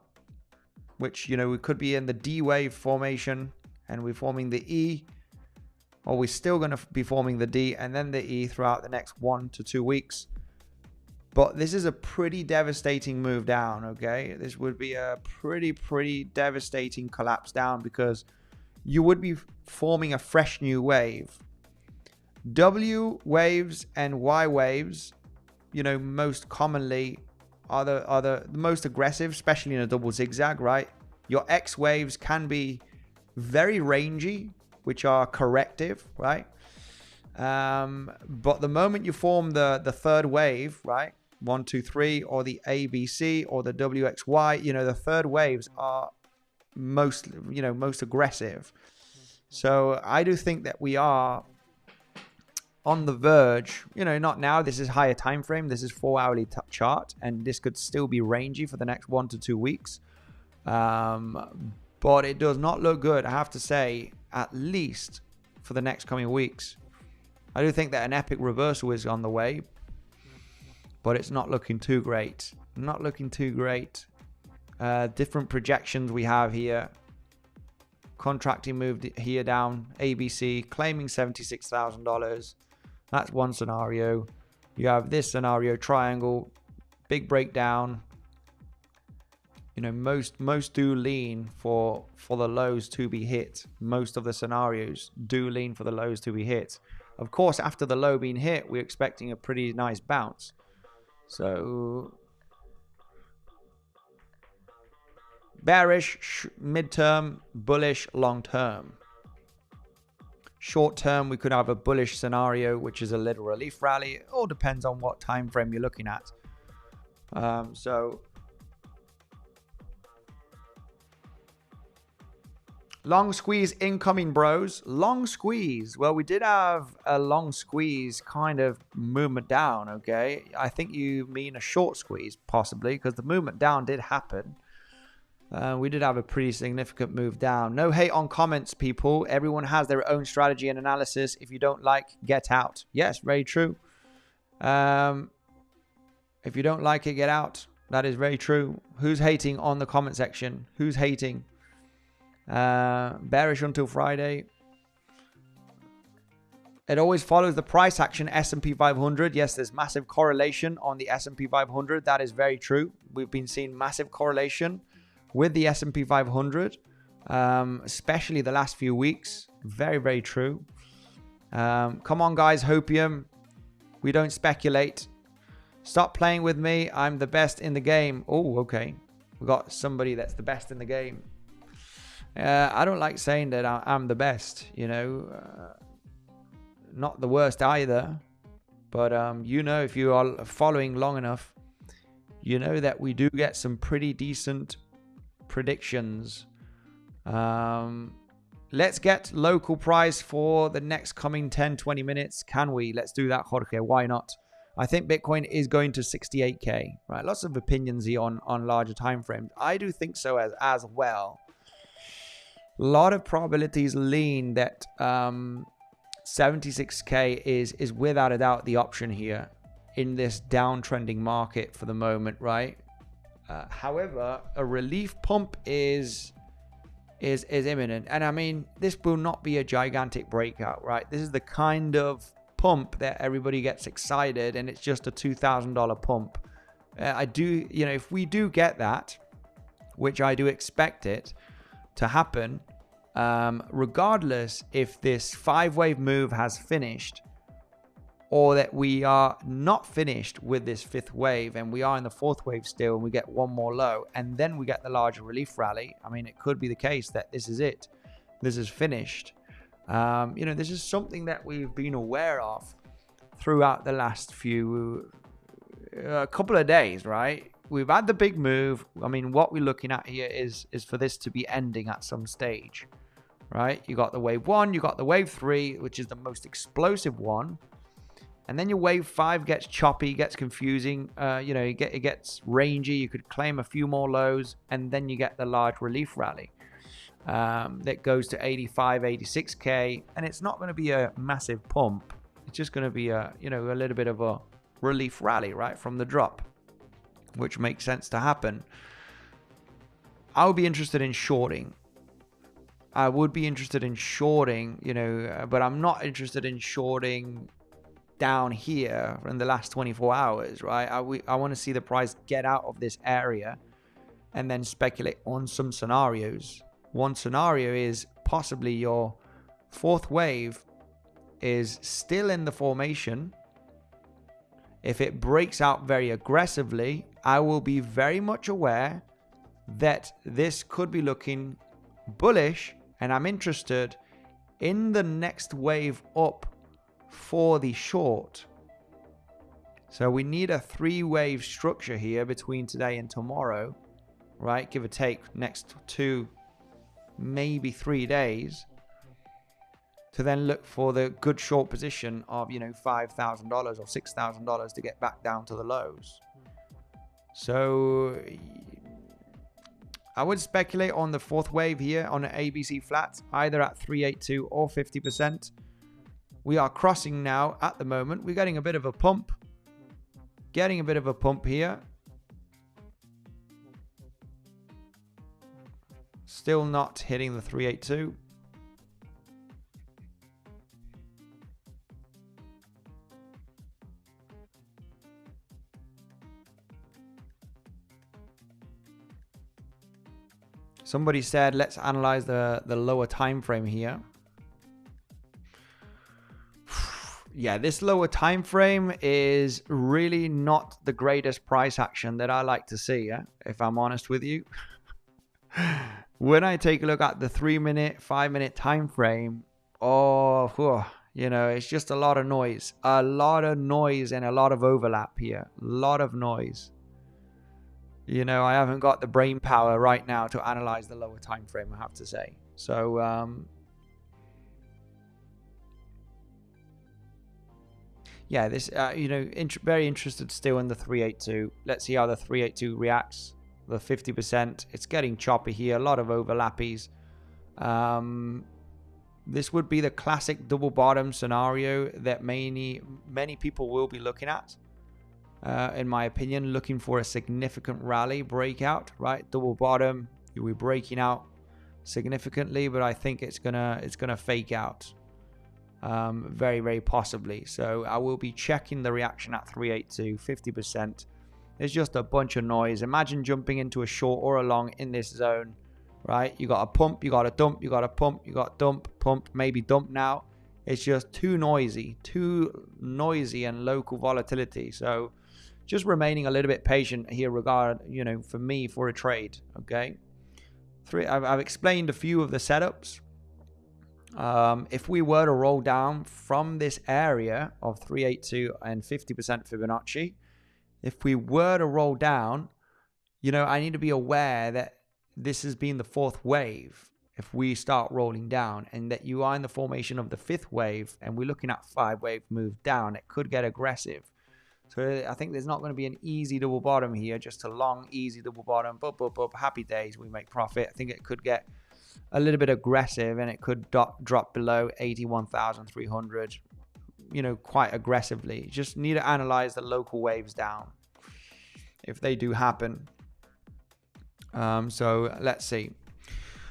which, you know, we could be in the D wave formation and we're forming the E, or we're still going to be forming the D and then the E throughout the next 1 to 2 weeks. But this is a pretty devastating move down, okay? This would be a pretty devastating collapse down, because you would be forming a fresh new wave. W waves and Y waves, you know, most commonly are the most aggressive, especially in a double zigzag, right? Your X waves can be very rangy, which are corrective, right? But the moment you form the third wave, right? 1, 2, 3, or the ABC or the WXY, you know, the third waves are most aggressive. So I do think that we are on the verge, you know, not now, this is higher time frame, this is 4-hourly chart, and this could still be rangy for the next 1 to 2 weeks. But it does not look good, I have to say, at least for the next coming weeks. I do think that an epic reversal is on the way, but it's not looking too great. Not looking too great. Different projections we have here. Contracting moved here down. ABC claiming $76,000. That's one scenario. You have this scenario, triangle, big breakdown. You know, most do lean for the lows to be hit. Most of the scenarios do lean for the lows to be hit. Of course, after the low being hit, we're expecting a pretty nice bounce. So bearish midterm, bullish long term. Short term, we could have a bullish scenario, which is a little relief rally. It all depends on what time frame you're looking at. So long squeeze incoming, bros. Long squeeze. Well, we did have a long squeeze kind of movement down, okay? I think you mean a short squeeze, possibly, because the movement down did happen. We did have a pretty significant move down. No hate on comments, people. Everyone has their own strategy and analysis. If you don't like, get out. Yes, very true. If you don't like it, get out. That is very true. Who's hating on the comment section? Who's hating? Bearish until Friday. It always follows the price action S&P 500. Yes, there's massive correlation on the S&P 500. That is very true. We've been seeing massive correlation with the S&P 500, especially the last few weeks. Very, very true. Come on, guys. Hopium. We don't speculate. Stop playing with me. I'm the best in the game. Oh, okay. We got somebody that's the best in the game. I don't like saying that I'm the best, you know. Not the worst either. But, you know, if you are following long enough, you know that we do get some pretty decent predictions. Let's get local price for the next coming 10-20 minutes. Can we? Let's do that, Jorge. Why not? I think Bitcoin is going to 68K, right? Lots of opinions here on larger time frames. I do think so as well. A lot of probabilities lean that 76K is without a doubt the option here. in this downtrending market for the moment, right? However, a relief pump is imminent, and I mean, this will not be a gigantic breakout, right? This is the kind of pump that everybody gets excited, and it's just a $2,000 pump. If we do get that, which I do expect it to happen, regardless if this 5-wave move has finished or that we are not finished with this 5th wave and we are in the 4th wave still, and we get one more low and then we get the larger relief rally. I mean, it could be the case that this is it. This is finished. This is something that we've been aware of throughout the last couple of days, right? We've had the big move. I mean, what we're looking at here is for this to be ending at some stage, right? You got the wave 1, you got the wave 3, which is the most explosive one. And then your wave 5 gets choppy, gets confusing. It gets rangy. You could claim a few more lows, and then you get the large relief rally that goes to 85, 86K. And it's not going to be a massive pump. It's just going to be a little bit of a relief rally, right, from the drop, which makes sense to happen. I would be interested in shorting. But I'm not interested in shorting down here in the last 24 hours, right? I want to see the price get out of this area and then speculate on some scenarios. One scenario is possibly your 4th wave is still in the formation. If it breaks out very aggressively, I will be very much aware that this could be looking bullish, and I'm interested in the next wave up for the short. So we need a 3-wave structure here between today and tomorrow, right? Give or take next 2, maybe 3 days, to then look for the good short position of, $5,000 or $6,000 to get back down to the lows. So I would speculate on the 4th wave here on an ABC flat, either at 382 or 50%. We are crossing now at the moment. We're getting a bit of a pump. Here. Still not hitting the 382. Somebody said, let's analyze the lower time frame here. Yeah, this lower time frame is really not the greatest price action that I like to see, if I'm honest with you. When I take a look at the 3-minute, 5-minute time frame, it's just a lot of noise. A lot of noise and a lot of overlap here. A lot of noise. I haven't got the brain power right now to analyze the lower time frame, I have to say. So, yeah, this, very interested still in the 382. Let's see how the 382 reacts. The 50%, it's getting choppy here. A lot of overlappies. This would be the classic double bottom scenario that many people will be looking at. In my opinion, looking for a significant rally breakout, right? Double bottom, you'll be breaking out significantly, but I think it's gonna fake out. Very, very possibly. So I will be checking the reaction at 382, 50%. There's just a bunch of noise. Imagine jumping into a short or a long in this zone, right? You got a pump, you got a dump, you got a pump, you got dump, pump, maybe dump now. It's just too noisy and local volatility. So just remaining a little bit patient here for me for a trade, okay? I've explained a few of the setups. If we were to roll down from this area of 382 and 50% Fibonacci, if we were to roll down, I need to be aware that this has been the 4th wave. If we start rolling down, and that you are in the formation of the 5th wave, and we're looking at 5-wave move down, it could get aggressive. So I think there's not going to be an easy double bottom here, just a long, easy double bottom. Happy days, we make profit. I think it could get a little bit aggressive, and it could drop below 81,300. you know, quite aggressively. Just need to analyze the local waves down if they do happen. So let's see.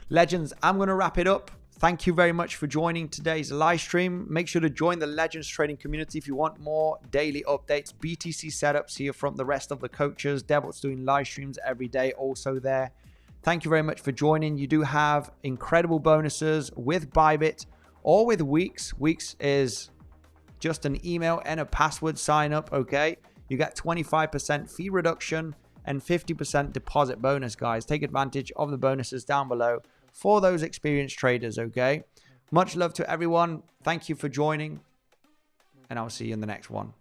Legends, I'm going to wrap it up. Thank you very much for joining today's live stream. Make sure to join the Legends trading community if you want more daily updates, BTC setups here from the rest of the coaches. Devil's doing live streams every day also there. Thank you very much for joining. You do have incredible bonuses with Bybit or with Weeks. Weeks is just an email and a password sign up, okay? You get 25% fee reduction and 50% deposit bonus, guys. Take advantage of the bonuses down below for those experienced traders, okay? Much love to everyone. Thank you for joining, and I'll see you in the next one.